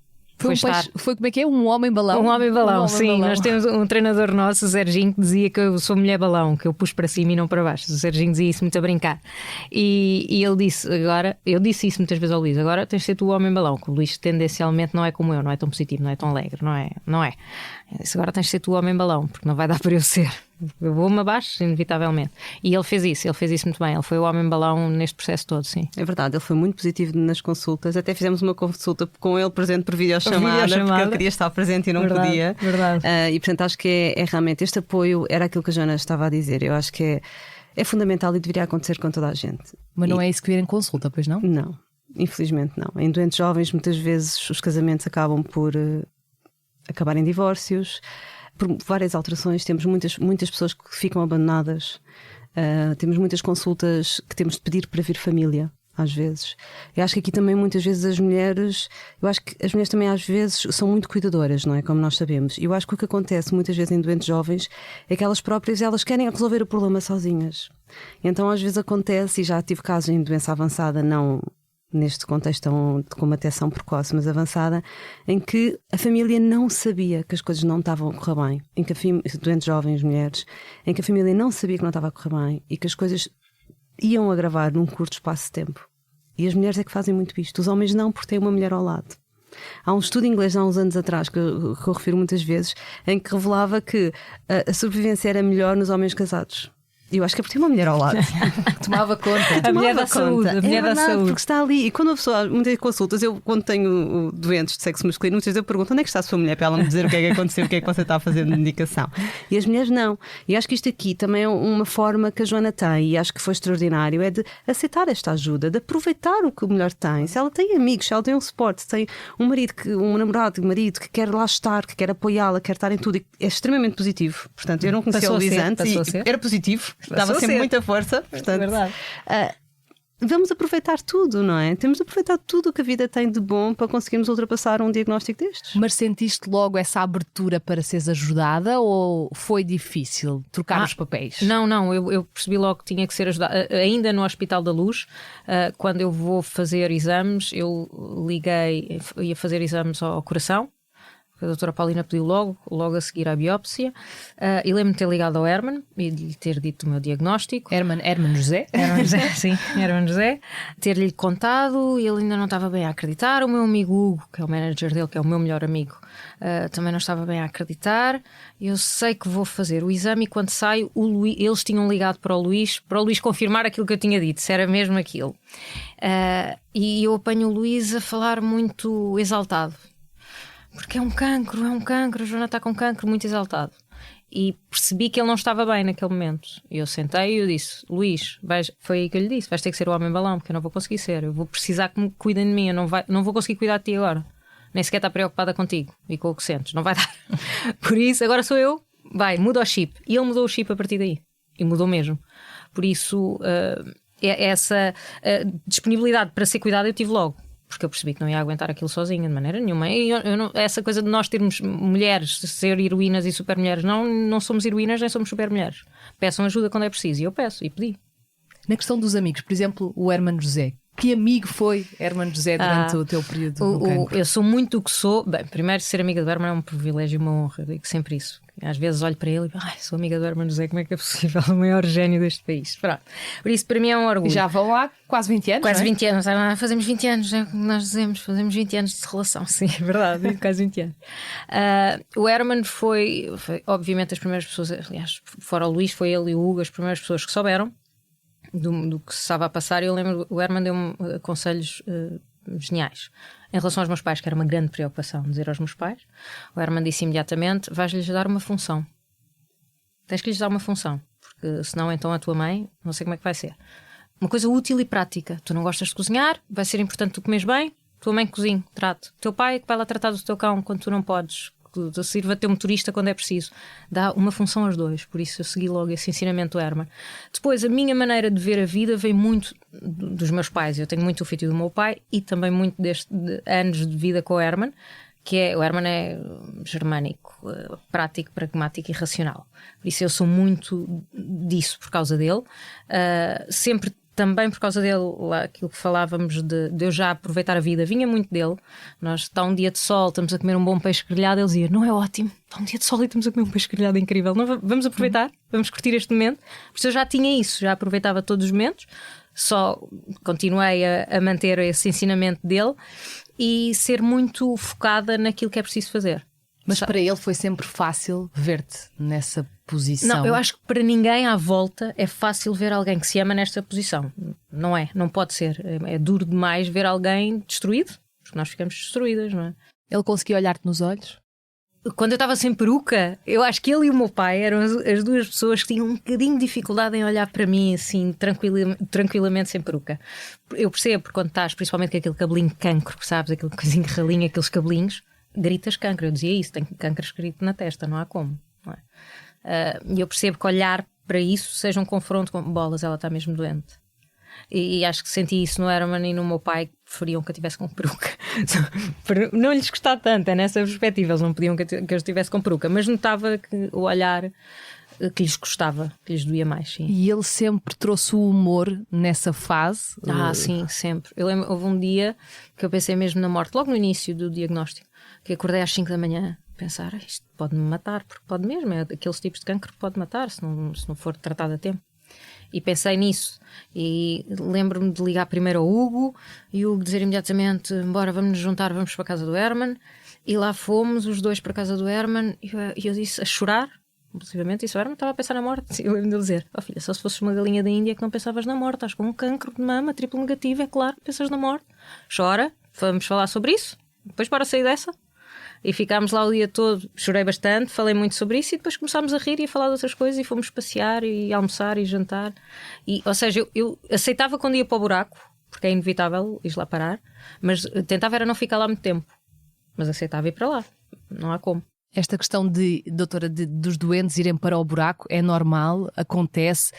Foi como é que é? Um homem-balão? Um homem-balão, sim. Nós temos um treinador nosso, o Serginho, que dizia que eu sou mulher-balão, que eu pus para cima e não para baixo. O Serginho dizia isso muito a brincar. E ele disse, eu disse isso muitas vezes ao Luís, agora tens de ser tu o homem-balão, que o Luís tendencialmente não é como eu, não é tão positivo, não é tão alegre, não é. Eu disse, agora tens de ser tu o homem-balão, porque não vai dar para eu ser. Eu vou-me abaixo, inevitavelmente. E ele fez isso muito bem. Ele foi o homem-balão neste processo todo, sim. É verdade, ele foi muito positivo nas consultas. Até fizemos uma consulta com ele presente por videochamada, porque eu queria estar presente e não podia. Verdade. E portanto acho que é realmente este apoio, era aquilo que a Joana estava a dizer. Eu acho que é fundamental e deveria acontecer com toda a gente. Mas não é isso que vir em consulta, pois não? Não, infelizmente não. Em doentes jovens, muitas vezes os casamentos acabam por acabar em divórcios. Por várias alterações, temos muitas pessoas que ficam abandonadas, temos muitas consultas que temos de pedir para vir família, às vezes. Eu acho que aqui também muitas vezes as mulheres também às vezes são muito cuidadoras, não é? Como nós sabemos. E eu acho que o que acontece muitas vezes em doentes jovens é que elas próprias querem resolver o problema sozinhas. Então às vezes acontece, e já tive casos em doença avançada, não neste contexto com uma detecção precoce, mas avançada, em que a família não sabia que as coisas não estavam a correr bem, em que doentes jovens, mulheres, em que a família não sabia que não estava a correr bem e que as coisas iam agravar num curto espaço de tempo. E as mulheres é que fazem muito isto, os homens não, porque têm uma mulher ao lado. Há um estudo inglês há uns anos atrás, que eu refiro muitas vezes, em que revelava que a sobrevivência era melhor nos homens casados. Eu acho que é porque tem uma mulher ao lado. Tomava conta. A mulher da saúde. A mulher da saúde. Porque está ali. E quando a pessoa, muitas consultas, quando tenho doentes de sexo masculino, muitas vezes eu pergunto onde é que está a sua mulher para ela me dizer o que é que aconteceu, o que é que você está a fazer de medicação. E as mulheres não. E acho que isto aqui também é uma forma que a Joana tem, e acho que foi extraordinário, é de aceitar esta ajuda, de aproveitar o que o melhor tem. Se ela tem amigos, se ela tem um suporte, se tem um namorado, um marido que quer lá estar, que quer apoiá-la, quer estar em tudo, é extremamente positivo. Portanto, eu não conhecia o Luís antes e era positivo. Dava sempre muita força, portanto, é verdade. Vamos aproveitar tudo, não é? Temos de aproveitar tudo o que a vida tem de bom para conseguirmos ultrapassar um diagnóstico destes. Mas sentiste logo essa abertura para seres ajudada ou foi difícil trocar os papéis? Não, eu percebi logo que tinha que ser ajudada. Ainda no Hospital da Luz, quando eu vou fazer exames, eu ia fazer exames ao coração. A doutora Paulina pediu logo a seguir à biópsia, e lembro-me de ter ligado ao Herman e de lhe ter dito o meu diagnóstico. Herman José? Herman José, sim, Herman José. Ter-lhe contado e ele ainda não estava bem a acreditar. O meu amigo Hugo, que é o manager dele, que é o meu melhor amigo, também não estava bem a acreditar. Eu sei que vou fazer o exame e quando saio, eles tinham ligado para o Luís confirmar aquilo que eu tinha dito, se era mesmo aquilo. E eu apanho o Luís a falar muito exaltado. Porque é um cancro, a Joana está com cancro, muito exaltado. E percebi que ele não estava bem naquele momento. E eu sentei e eu disse, Luís, foi aí que eu lhe disse, vais ter que ser o homem-balão, porque eu não vou conseguir ser. Eu vou precisar que me cuidem de mim, eu não vou conseguir cuidar de ti agora. Nem sequer está preocupada contigo e com o que sentes, não vai dar. Por isso, agora sou eu, muda o chip. E ele mudou o chip a partir daí. E mudou mesmo. Por isso, essa disponibilidade para ser cuidado eu tive logo. Porque eu percebi que não ia aguentar aquilo sozinha de maneira nenhuma. E essa coisa de nós termos mulheres, ser heroínas e super mulheres, não somos heroínas nem somos super mulheres. Peçam ajuda quando é preciso. E eu peço, e pedi. Na questão dos amigos, por exemplo, o Herman José, Que amigo foi Hermano José durante o teu período no cancro? Eu sou muito o que sou. Bem, primeiro, ser amiga do Hermano é um privilégio e uma honra. Eu digo sempre isso. Às vezes olho para ele e digo, sou amiga do Hermano José, como é que é possível? O maior gênio deste país. Pronto. Por isso, para mim é um orgulho. E já vão lá quase 20 anos. Quase não é? 20 anos. Fazemos 20 anos, é como nós dizemos, fazemos 20 anos de relação. Sim, é verdade, quase 20 anos. O Hermano foi, obviamente, as primeiras pessoas, aliás, fora o Luís, foi ele e o Hugo, as primeiras pessoas que souberam do que se estava a passar. Eu lembro, o Hermano deu-me conselhos geniais em relação aos meus pais, que era uma grande preocupação dizer aos meus pais. O Hermano disse imediatamente: vais-lhes dar uma função, tens que lhes dar uma função, porque senão então a tua mãe, não sei como é que vai ser. Uma coisa útil e prática. Tu não gostas de cozinhar, vai ser importante tu comeres bem, tua mãe cozinha, trate. Teu pai que vai lá tratar do teu cão quando tu não podes, que sirva a teu motorista quando é preciso. Dá uma função aos dois. Por isso eu segui logo esse ensinamento do Hermano. Depois, a minha maneira de ver a vida vem muito dos meus pais. Eu tenho muito o feitio do meu pai e também muito de anos de vida com o Hermano, o Hermano é germânico, prático, pragmático e racional. Por isso eu sou muito disso por causa dele. Sempre também por causa dele, lá, aquilo que falávamos de eu já aproveitar a vida, vinha muito dele. Nós, está um dia de sol, estamos a comer um bom peixe grelhado, ele dizia: não é ótimo, está um dia de sol e estamos a comer um peixe grelhado incrível, não, vamos aproveitar, vamos curtir este momento. Por isso eu já tinha isso, já aproveitava todos os momentos, só continuei a manter esse ensinamento dele e ser muito focada naquilo que é preciso fazer. Mas para ele foi sempre fácil ver-te nessa posição? Não, eu acho que para ninguém à volta é fácil ver alguém que se ama nesta posição. Não é, não pode ser. É duro demais ver alguém destruído, porque nós ficamos destruídas, não é? Ele conseguia olhar-te nos olhos? Quando eu estava sem peruca, eu acho que ele e o meu pai eram as duas pessoas que tinham um bocadinho de dificuldade em olhar para mim assim, tranquilamente sem peruca. Eu percebo, porque quando estás principalmente com aquele cabelinho cancro, sabes, aquele coisinho ralinho, aqueles cabelinhos, gritas cancro. Eu dizia isso, tenho cancro escrito na testa, não há como. E eu percebo que olhar para isso seja um confronto com bolas, ela está mesmo doente. E acho que senti isso no Hermano e no meu pai, que preferiam que eu estivesse com peruca. Não lhes gostava tanto, é nessa perspectiva. Eles não pediam que eu estivesse com peruca, mas notava que o olhar que lhes gostava, que lhes doía mais. Sim. E ele sempre trouxe o humor nessa fase? Sim, sempre. Eu lembro, houve um dia que eu pensei mesmo na morte, logo no início do diagnóstico, que acordei às 5 da manhã a pensar: isto pode-me matar, porque pode mesmo, é daqueles tipos de cancro que pode matar se não for tratado a tempo. E pensei nisso e lembro-me de ligar primeiro ao Hugo e o Hugo dizer imediatamente: bora, vamos nos juntar, vamos para a casa do Hermano. E lá fomos os dois para a casa do Hermano e eu disse, a chorar, impulsivamente, isso o Hermano estava a pensar na morte. E eu lembro de dizer: filha, só se fosses uma galinha da Índia que não pensavas na morte, estás com um cancro de mama triplo negativo, é claro que pensas na morte. Chora, vamos falar sobre isso, depois bora sair dessa. E ficámos lá o dia todo, chorei bastante, falei muito sobre isso e depois começámos a rir e a falar de outras coisas e fomos passear e almoçar e jantar. Ou seja, eu aceitava quando ia para o buraco, porque é inevitável ir lá parar, mas tentava era não ficar lá muito tempo. Mas aceitava ir para lá, não há como. Esta questão doutora, dos doentes irem para o buraco é normal, acontece,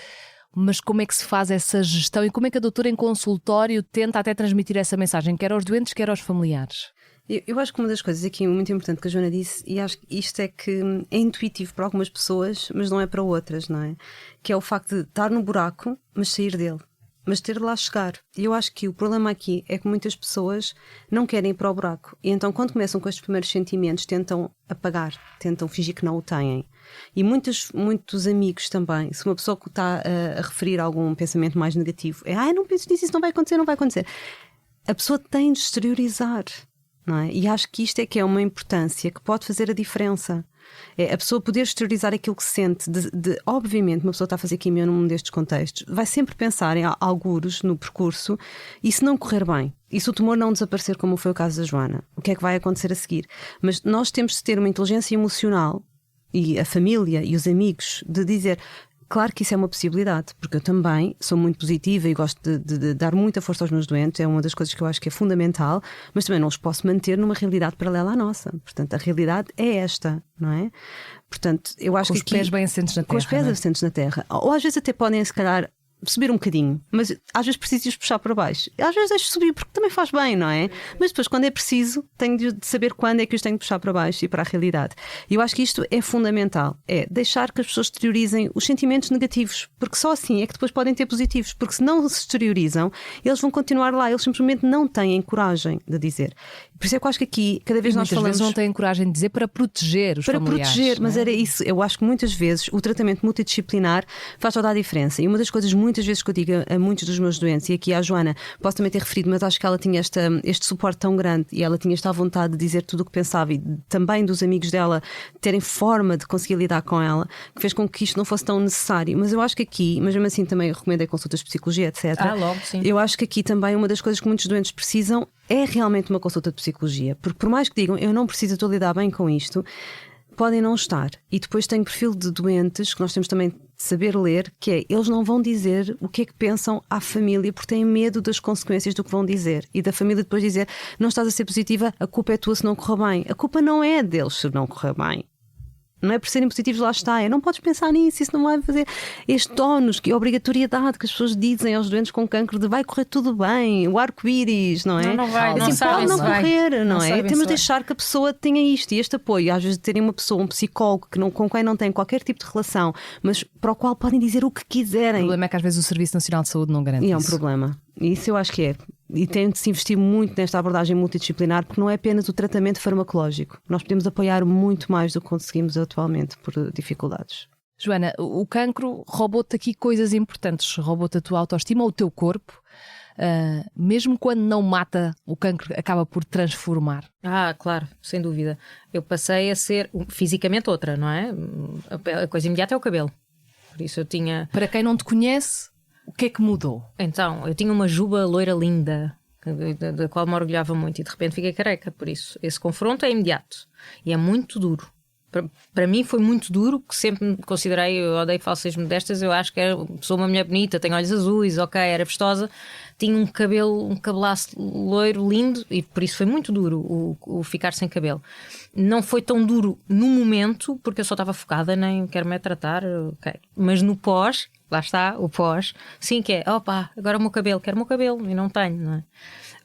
mas como é que se faz essa gestão e como é que a doutora em consultório tenta até transmitir essa mensagem, quer aos doentes, quer aos familiares? Eu acho que uma das coisas aqui muito importante que a Joana disse, e acho que isto é que é intuitivo para algumas pessoas, mas não é para outras, não é? Que é o facto de estar no buraco, mas sair dele, mas ter de lá chegar. E eu acho que o problema aqui é que muitas pessoas não querem ir para o buraco. E então, quando começam com estes primeiros sentimentos, tentam apagar, tentam fingir que não o têm. E muitos amigos também, se uma pessoa está a referir a algum pensamento mais negativo, não penso nisso, isso não vai acontecer. A pessoa tem de exteriorizar. Não é? E acho que isto é que é uma importância que pode fazer a diferença. É a pessoa poder exteriorizar aquilo que sente. Obviamente, uma pessoa está a fazer quimio num destes contextos, vai sempre pensar em algures no percurso, e se não correr bem, e se o tumor não desaparecer, como foi o caso da Joana, o que é que vai acontecer a seguir? Mas nós temos de ter uma inteligência emocional, e a família e os amigos, de dizer: claro que isso é uma possibilidade, porque eu também sou muito positiva e gosto de dar muita força aos meus doentes, é uma das coisas que eu acho que é fundamental, mas também não os posso manter numa realidade paralela à nossa. Portanto, a realidade é esta, não é? Portanto, eu acho com que os pés bem assentes na terra. Com os pés assentes na terra. Ou às vezes até podem, se calhar, subir um bocadinho, mas às vezes preciso de os puxar para baixo. Às vezes deixo subir porque também faz bem, não é? Mas depois, quando é preciso, tenho de saber quando é que os tenho de puxar para baixo e para a realidade. E eu acho que isto é fundamental, é deixar que as pessoas exteriorizem os sentimentos negativos, porque só assim é que depois podem ter positivos, porque se não se exteriorizam, eles vão continuar lá, eles simplesmente não têm coragem de dizer. Por isso é que eu acho que aqui, cada vez nós falamos... Muitas vezes não têm coragem de dizer para proteger os familiares. Para proteger, mas era isso. Eu acho que muitas vezes o tratamento multidisciplinar faz toda a diferença. E uma das coisas, muitas vezes, que eu digo a muitos dos meus doentes, e aqui à Joana posso também ter referido, mas acho que ela tinha este suporte tão grande e ela tinha esta vontade de dizer tudo o que pensava e também dos amigos dela terem forma de conseguir lidar com ela, que fez com que isto não fosse tão necessário. Mas eu acho que aqui, mas mesmo assim também recomendei consultas de psicologia, etc. Logo, sim. Eu acho que aqui também uma das coisas que muitos doentes precisam é realmente uma consulta de psicologia, porque por mais que digam eu não preciso, estou a lidar bem com isto, podem não estar. E depois tem perfil de doentes que nós temos também de saber ler, que é, eles não vão dizer o que é que pensam à família porque têm medo das consequências do que vão dizer. E da família depois dizer, não estás a ser positiva, a culpa é tua se não correr bem. A culpa não é deles se não correr bem. Não é por serem positivos, lá está. Não podes pensar nisso, isso não vai fazer. Este ónus, que é a obrigatoriedade que as pessoas dizem aos doentes com cancro de vai correr tudo bem, o arco-íris, não é? Não vai, assim, não pode não vai. correr, não é? Temos de vai. deixar que a pessoa tenha isto e este apoio. Às vezes terem uma pessoa, um psicólogo com quem não tem qualquer tipo de relação, mas para o qual podem dizer o que O quiserem. problema é que às vezes o Serviço Nacional de Saúde não garante E é um isso. problema. Isso eu acho que é. E tem de se investir muito nesta abordagem multidisciplinar, porque não é apenas o tratamento farmacológico. Nós podemos apoiar muito mais do que conseguimos atualmente por dificuldades. Joana, o cancro roubou-te aqui coisas importantes. Roubou-te a tua autoestima, o teu corpo. Mesmo quando não mata, o cancro acaba por transformar. Claro, sem dúvida. Eu passei a ser fisicamente outra, não é? A coisa imediata é o cabelo. Por isso eu tinha... Para quem não te conhece, o que é que mudou? Então, eu tinha uma juba loira linda, da qual me orgulhava muito, e de repente fiquei careca. Por isso, esse confronto é imediato e é muito duro. Para mim foi muito duro, que sempre me considerei, eu odeio falsas modestas, eu acho que sou uma mulher bonita, tenho olhos azuis, ok, era vistosa, tinha um cabelaço loiro lindo e por isso foi muito duro o ficar sem cabelo. Não foi tão duro no momento, porque eu só estava focada, nem quero-me tratar, ok. Mas no pós, lá está, o pós, sim que é, agora quero o meu cabelo e não tenho, não é?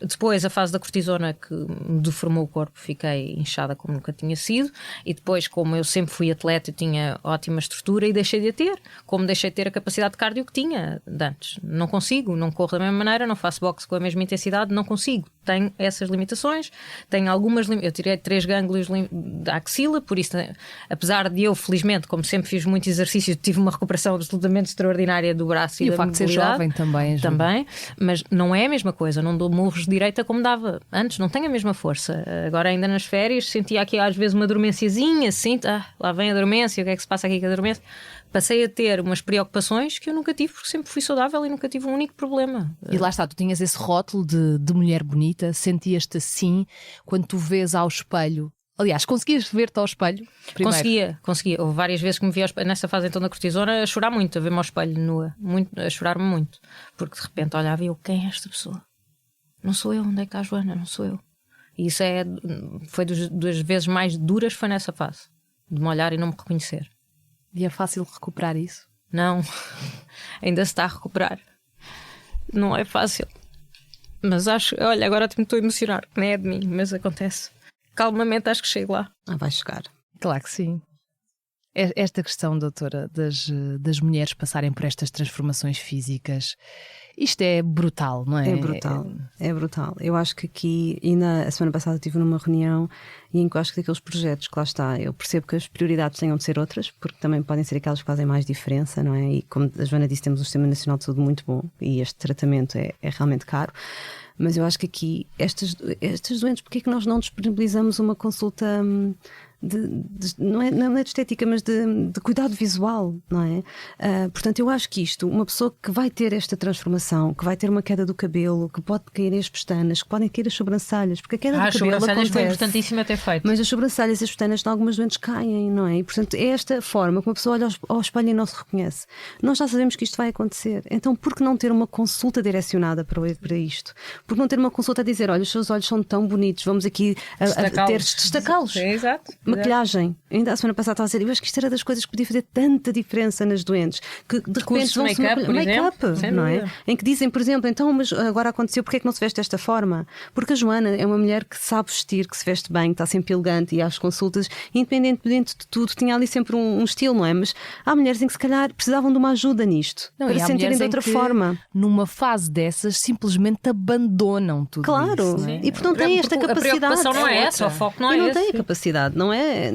Depois a fase da cortisona que me deformou o corpo, fiquei inchada como nunca tinha sido, e depois, como eu sempre fui atleta, eu tinha ótima estrutura e deixei de a ter, como deixei de ter a capacidade de cardio que tinha de antes. Não consigo, não corro da mesma maneira, não faço boxe com a mesma intensidade, não consigo. Tenho essas limitações, tenho algumas eu tirei 3 gânglios da axila, por isso, apesar de eu, felizmente, como sempre fiz muito exercício, tive uma recuperação absolutamente extraordinária do braço e da o facto de ser jovem também ajuda. Também, mas não é a mesma coisa, não dou murros direita como dava antes, não tenho a mesma força. Agora ainda nas férias sentia aqui às vezes uma dormenciazinha, assim, lá vem a dormência, o que é que se passa aqui com a dormência? Passei a ter umas preocupações que eu nunca tive, porque sempre fui saudável e nunca tive um único problema. E lá está, tu tinhas esse rótulo de mulher bonita, sentias-te assim quando tu vês ao espelho. Aliás, conseguias ver-te ao espelho? Primeiro? Conseguia. Houve várias vezes que me via nessa fase então da cortisona a chorar muito, a ver-me ao espelho nua, a chorar-me muito, porque de repente olhava e eu, quem é esta pessoa? Não sou eu, onde é que está a Joana? Não sou eu. E isso foi das vezes mais duras, foi nessa fase, de me olhar e não me reconhecer. E é fácil recuperar isso? Não, ainda se está a recuperar. Não é fácil. Mas olha, agora me estou a emocionar, que nem é de mim, mas acontece. Calmamente acho que chego lá. Vai chegar. Claro que sim. Esta questão, doutora, das mulheres passarem por estas transformações físicas, isto é brutal, não é? É brutal. Eu acho que aqui, a semana passada estive numa reunião e em que eu acho que daqueles projetos que lá está, eu percebo que as prioridades tenham de ser outras, porque também podem ser aquelas que fazem mais diferença, não é? E como a Joana disse, temos um Sistema Nacional de Saúde muito bom e este tratamento é realmente caro. Mas eu acho que aqui, estas doentes, porque é que nós não disponibilizamos uma consulta não é de estética, mas de cuidado visual, não é? Portanto, eu acho que uma pessoa que vai ter esta transformação, que vai ter uma queda do cabelo, que pode cair as pestanas, que podem cair as sobrancelhas, porque a queda do cabelo acontece. Foi importantíssimo ter feito. Mas as sobrancelhas e as pestanas de algumas doentes caem, não é? E, portanto, é esta forma que uma pessoa olha ao espelho e não se reconhece. Nós já sabemos que isto vai acontecer. Então, por que não ter uma consulta direcionada para isto? Por não ter uma consulta a dizer, olha, os seus olhos são tão bonitos, vamos aqui destacá-los. É, exato. Maquilhagem. Ainda a semana passada estava a dizer, eu acho que isto era das coisas que podia fazer tanta diferença nas doentes. Que de repente vão se make-up, não é? Em que dizem, por exemplo, então, mas agora aconteceu, porque é que não se veste desta forma? Porque a Joana é uma mulher que sabe vestir, que se veste bem, que está sempre elegante e às consultas, independentemente de tudo, tinha ali sempre um estilo, não é? Mas há mulheres em que se calhar precisavam de uma ajuda nisto, para se sentirem de outra forma. Numa fase dessas, simplesmente abandonam tudo. Claro, isso, é? E portanto não têm esta capacidade. A preocupação não é essa, o foco não é esse. Não têm a capacidade, não é?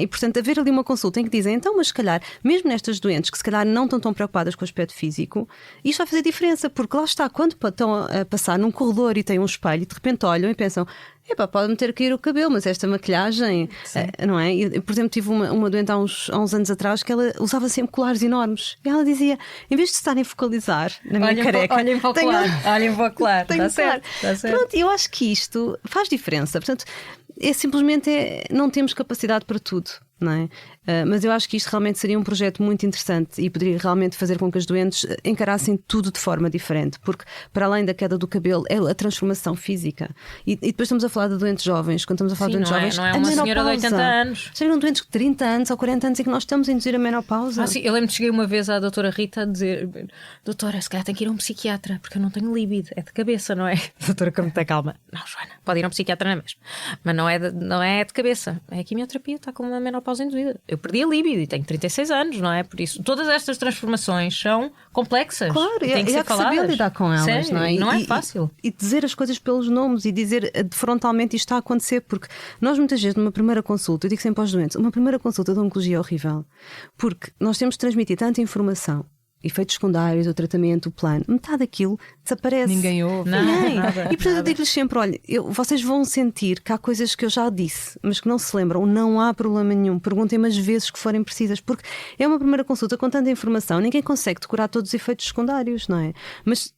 E portanto, haver ali uma consulta em que dizem, então, mas se calhar, mesmo nestas doentes que se calhar não estão tão preocupadas com o aspecto físico, isto vai fazer diferença, porque lá está, quando estão a passar num corredor e têm um espelho e de repente olham e pensam, pode-me ter que ir o cabelo, mas esta maquilhagem, não é? Eu, por exemplo, tive uma doente há uns anos atrás que ela usava sempre colares enormes e ela dizia, em vez de se estarem a focalizar na minha careca, olhem para o colar, olhem para o colar, está certo. Pronto, eu acho que isto faz diferença, portanto, simplesmente não temos capacidade para tudo. Não é? Mas eu acho que isto realmente seria um projeto muito interessante e poderia realmente fazer com que as doentes encarassem tudo de forma diferente, porque para além da queda do cabelo é a transformação física e depois estamos a falar de doentes jovens. Quando estamos a falar de doentes jovens, não é uma senhora de 80 anos, seriam doentes de 30 anos ou 40 anos em que nós estamos a induzir a menopausa. Sim, eu lembro que cheguei uma vez à doutora Rita a dizer, doutora, se calhar tem que ir a um psiquiatra porque eu não tenho líbido, é de cabeça, não é? A doutora com muita calma, não, Joana, pode ir a um psiquiatra na mesma, mas não é de cabeça, é a quimioterapia, está com uma menopausa induzida. Eu perdi a líbido e tenho 36 anos, não é? Por isso, todas estas transformações são complexas. Claro, e tem que ser faladas. Saber lidar com elas, sério, não é? Não é fácil. E dizer as coisas pelos nomes e dizer frontalmente isto está a acontecer, porque nós muitas vezes numa primeira consulta, eu digo sempre aos doentes, uma primeira consulta de oncologia é horrível, porque nós temos de transmitir tanta informação, efeitos secundários, o tratamento, o plano, metade daquilo desaparece. Ninguém ouve. Nada. E portanto eu digo-lhes sempre, olha, vocês vão sentir que há coisas que eu já disse, mas que não se lembram, não há problema nenhum, perguntem-me as vezes que forem precisas, porque é uma primeira consulta com tanta informação, ninguém consegue decorar todos os efeitos secundários, não é? Mas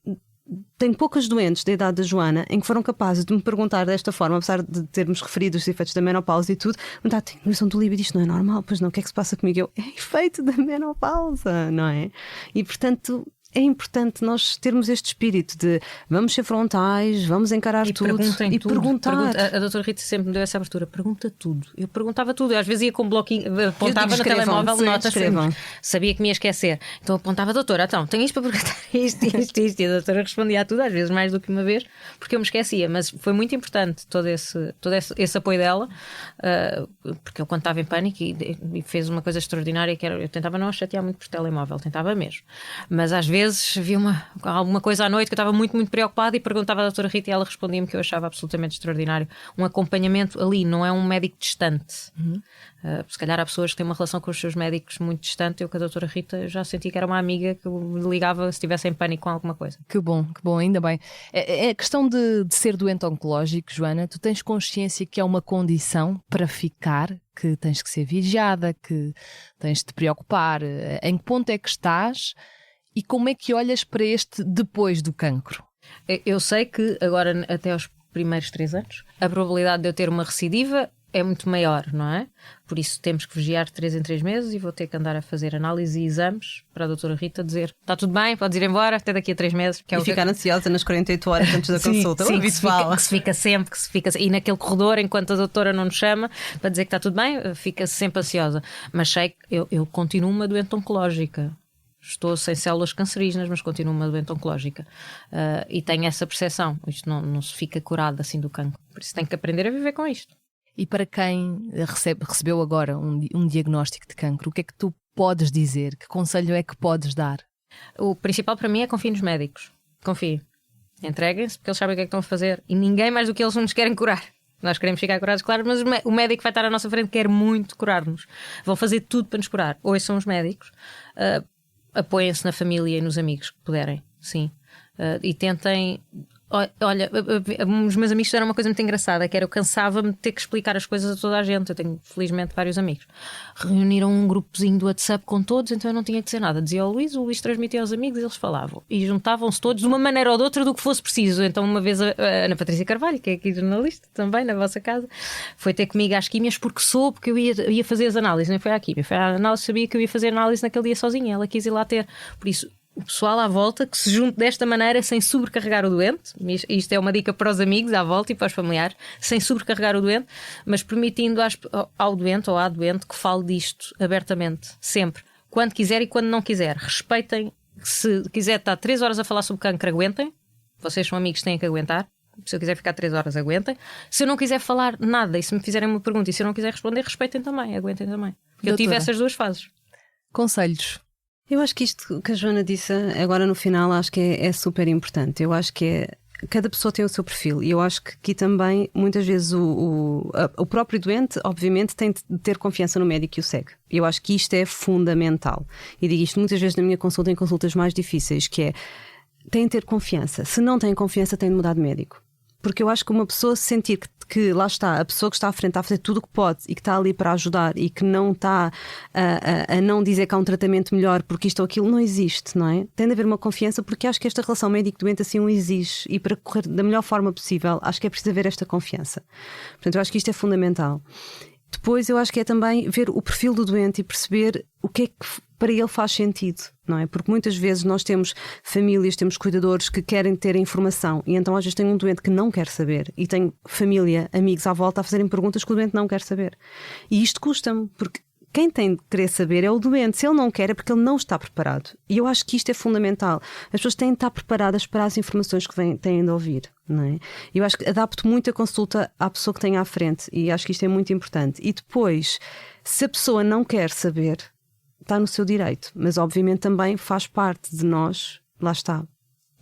tenho poucas doentes da idade da Joana em que foram capazes de me perguntar desta forma, apesar de termos referido os efeitos da menopausa e tudo, tenho noção do líbido, isto não é normal, pois não, o que é que se passa comigo? É efeito da menopausa, não é? E portanto é importante nós termos este espírito de vamos ser frontais, vamos encarar tudo e perguntar. A doutora Rita sempre me deu essa abertura, pergunta tudo. Eu perguntava tudo, eu às vezes ia com um bloquinho, apontava no telemóvel notas, sabia que me ia esquecer. Então apontava, doutora, então, tenho isto para perguntar, isto. E a doutora respondia a tudo, às vezes mais do que uma vez, porque eu me esquecia. Mas foi muito importante todo esse apoio dela, porque eu quando estava em pânico e fez uma coisa extraordinária que era, eu tentava não a chatear muito por telemóvel, tentava mesmo. Mas às vezes havia alguma coisa à noite que eu estava muito, muito preocupada e perguntava à doutora Rita e ela respondia-me que eu achava absolutamente extraordinário. Um acompanhamento ali, não é um médico distante. Se calhar há pessoas que têm uma relação com os seus médicos muito distante. Eu com a doutora Rita já senti que era uma amiga que me ligava se estivesse em pânico com alguma coisa. Que bom, ainda bem. É questão de ser doente oncológico, Joana, tu tens consciência que é uma condição para ficar, que tens que ser vigiada, que tens de te preocupar. Em que ponto é que estás? E como é que olhas para este depois do cancro? Eu sei que agora, até aos primeiros 3 anos, a probabilidade de eu ter uma recidiva é muito maior, não é? Por isso temos que vigiar 3 em 3 meses e vou ter que andar a fazer análise e exames para a doutora Rita dizer está tudo bem, podes ir embora até daqui a 3 meses. Que é ficar ansiosa nas 48 horas antes da consulta. Sim, que se fica sempre, e naquele corredor, enquanto a doutora não nos chama para dizer que está tudo bem, fica-se sempre ansiosa. Mas sei que eu continuo uma doente oncológica. Estou sem células cancerígenas, mas continuo uma doente oncológica. E tenho essa percepção. Isto não se fica curado assim do cancro. Por isso tenho que aprender a viver com isto. E para quem recebeu agora um diagnóstico de cancro, o que é que tu podes dizer? Que conselho é que podes dar? O principal para mim é confie nos médicos. Confie. Entreguem-se, porque eles sabem o que é que estão a fazer. E ninguém mais do que eles nos querem curar. Nós queremos ficar curados, claro, mas o médico vai estar à nossa frente, quer muito curar-nos. Vão fazer tudo para nos curar. Hoje são os médicos. Apoiem-se na família e nos amigos que puderem, sim. E tentem. Olha, os meus amigos fizeram uma coisa muito engraçada, que era eu cansava-me de ter que explicar as coisas a toda a gente. Eu tenho, felizmente, vários amigos. Reuniram um grupozinho do WhatsApp com todos, então eu não tinha que dizer nada. Dizia ao Luís, o Luís transmitia aos amigos e eles falavam. E juntavam-se todos de uma maneira ou de outra do que fosse preciso. Então uma vez a Ana Patrícia Carvalho, que é aqui jornalista também, na vossa casa, foi ter comigo às químias porque soube que eu ia fazer as análises. Nem foi à químia, foi à análise, sabia que eu ia fazer análise naquele dia sozinha. Ela quis ir lá ter. Por isso, o pessoal à volta que se junte desta maneira sem sobrecarregar o doente. Isto é uma dica para os amigos à volta e para os familiares, sem sobrecarregar o doente, mas permitindo ao doente ou à doente que fale disto abertamente, sempre, quando quiser e quando não quiser. Respeitem. Se quiser estar 3 horas a falar sobre cancro, aguentem. Vocês são amigos, têm que aguentar. Se eu quiser ficar 3 horas, aguentem. Se eu não quiser falar nada e se me fizerem uma pergunta e se eu não quiser responder, respeitem também, aguentem também. Porque eu tive essas 2 fases. Conselhos? Eu acho que isto que a Joana disse agora no final, acho que é super importante. Eu acho que cada pessoa tem o seu perfil e eu acho que aqui também, muitas vezes, o próprio doente, obviamente, tem de ter confiança no médico que o segue. Eu acho que isto é fundamental. E digo isto muitas vezes na minha consulta, em consultas mais difíceis, que é, tem de ter confiança. Se não tem confiança, tem de mudar de médico. Porque eu acho que uma pessoa se sentir que lá está, a pessoa que está à frente está a fazer tudo o que pode e que está ali para ajudar e que não está a não dizer que há um tratamento melhor porque isto ou aquilo, não existe, não é? Tem de haver uma confiança, porque acho que esta relação médico-doente assim o exige, e para correr da melhor forma possível acho que é preciso haver esta confiança. Portanto, eu acho que isto é fundamental. Depois eu acho que é também ver o perfil do doente e perceber o que é que para ele faz sentido, não é? Porque muitas vezes nós temos famílias, temos cuidadores que querem ter a informação e então às vezes tem um doente que não quer saber e tem família, amigos à volta a fazerem perguntas que o doente não quer saber. E isto custa-me, porque quem tem de querer saber é o doente. Se ele não quer é porque ele não está preparado. E eu acho que isto é fundamental. As pessoas têm de estar preparadas para as informações que têm de ouvir, não é? Eu acho que adapto muito a consulta à pessoa que tem à frente e acho que isto é muito importante. E depois, se a pessoa não quer saber, está no seu direito. Mas obviamente também faz parte de nós, lá está,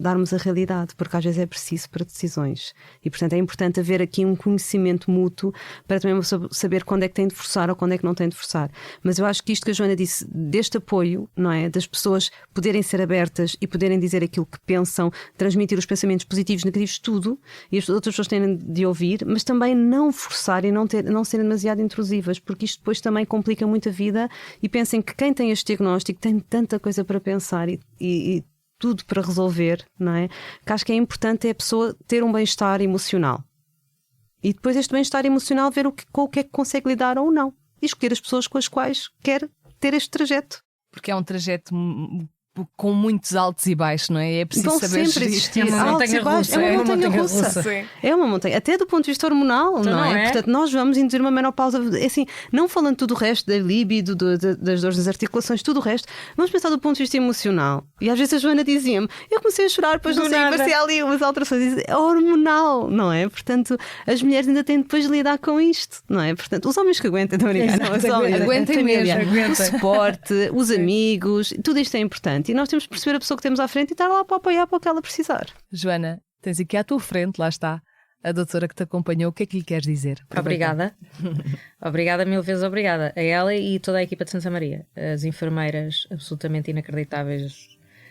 darmos a realidade, porque às vezes é preciso para decisões. E, portanto, é importante haver aqui um conhecimento mútuo para também saber quando é que tem de forçar ou quando é que não tem de forçar. Mas eu acho que isto que a Joana disse, deste apoio, não é? Das pessoas poderem ser abertas e poderem dizer aquilo que pensam, transmitir os pensamentos positivos, negativos, tudo, e as outras pessoas têm de ouvir, mas também não forçar e não serem demasiado intrusivas, porque isto depois também complica muito a vida. E pensem que quem tem este diagnóstico tem tanta coisa para pensar e tudo para resolver, não é? Que acho que é importante a pessoa ter um bem-estar emocional. E depois este bem-estar emocional ver com o que é que consegue lidar ou não. E escolher as pessoas com as quais quer ter este trajeto. Porque é um trajeto com muitos altos e baixos, não é? É preciso vão saber sempre existir É uma montanha russa. É uma montanha russa. É uma montanha, até do ponto de vista hormonal, então, não é? Não é? Portanto, nós vamos induzir uma menopausa, assim, não falando tudo o resto da libido, das dores nas articulações, tudo o resto, vamos pensar do ponto de vista emocional. E às vezes a Joana dizia-me, eu comecei a chorar, depois não sei, parecia ali umas alterações. É hormonal, não é? Portanto, as mulheres ainda têm depois de lidar com isto, não é? Portanto, os homens que aguentam, Aguentem mesmo. o suporte, os amigos, tudo isto é importante. E nós temos de perceber a pessoa que temos à frente e estar lá para apoiar para o que ela precisar. Joana, tens aqui à tua frente, lá está, a doutora que te acompanhou. O que é que lhe queres dizer? Obrigada. Obrigada, 1000 vezes obrigada. A ela e toda a equipa de Santa Maria. As enfermeiras absolutamente inacreditáveis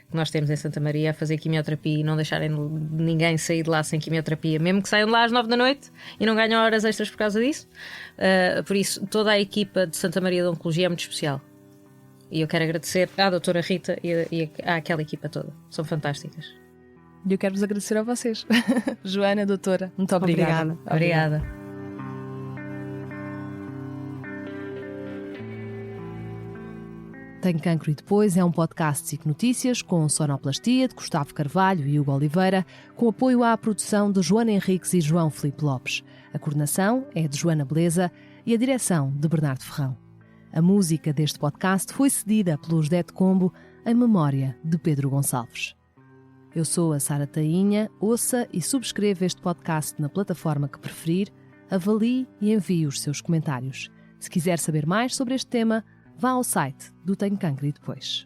que nós temos em Santa Maria a fazer quimioterapia e não deixarem ninguém sair de lá sem quimioterapia, mesmo que saiam de lá às 9 da noite e não ganham horas extras por causa disso. Por isso, toda a equipa de Santa Maria de Oncologia é muito especial. E eu quero agradecer à doutora Rita e àquela equipa toda. São fantásticas. E eu quero-vos agradecer a vocês. Joana, doutora, muito obrigada. Obrigada. Tenho Cancro e Depois é um podcast de SIC Notícias com sonoplastia de Gustavo Carvalho e Hugo Oliveira, com apoio à produção de Joana Henriques e João Filipe Lopes. A coordenação é de Joana Beleza e a direção de Bernardo Ferrão. A música deste podcast foi cedida pelo José de Combo em memória de Pedro Gonçalves. Eu sou a Sara Tainha, ouça e subscreva este podcast na plataforma que preferir, avalie e envie os seus comentários. Se quiser saber mais sobre este tema, vá ao site do Tenho Cancro e Depois.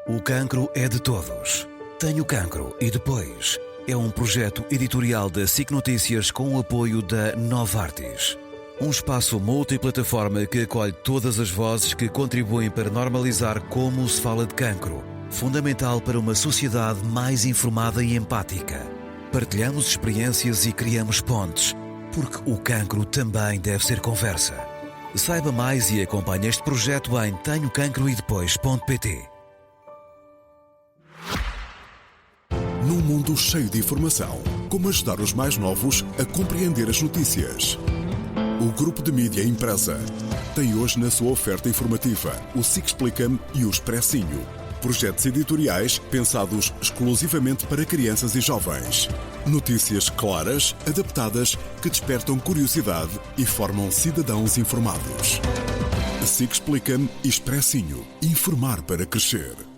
O cancro é de todos. Tenho Cancro e Depois é um projeto editorial da SIC Notícias com o apoio da Novartis. Um espaço multiplataforma que acolhe todas as vozes que contribuem para normalizar como se fala de cancro, fundamental para uma sociedade mais informada e empática. Partilhamos experiências e criamos pontes, porque o cancro também deve ser conversa. Saiba mais e acompanhe este projeto em tenhocancroedepois.pt. Num mundo cheio de informação, como ajudar os mais novos a compreender as notícias? O Grupo de Mídia Impressa tem hoje na sua oferta informativa o SIC Explica-me e o Expressinho. Projetos editoriais pensados exclusivamente para crianças e jovens. Notícias claras, adaptadas, que despertam curiosidade e formam cidadãos informados. SIC Explica-me e Expressinho. Informar para crescer.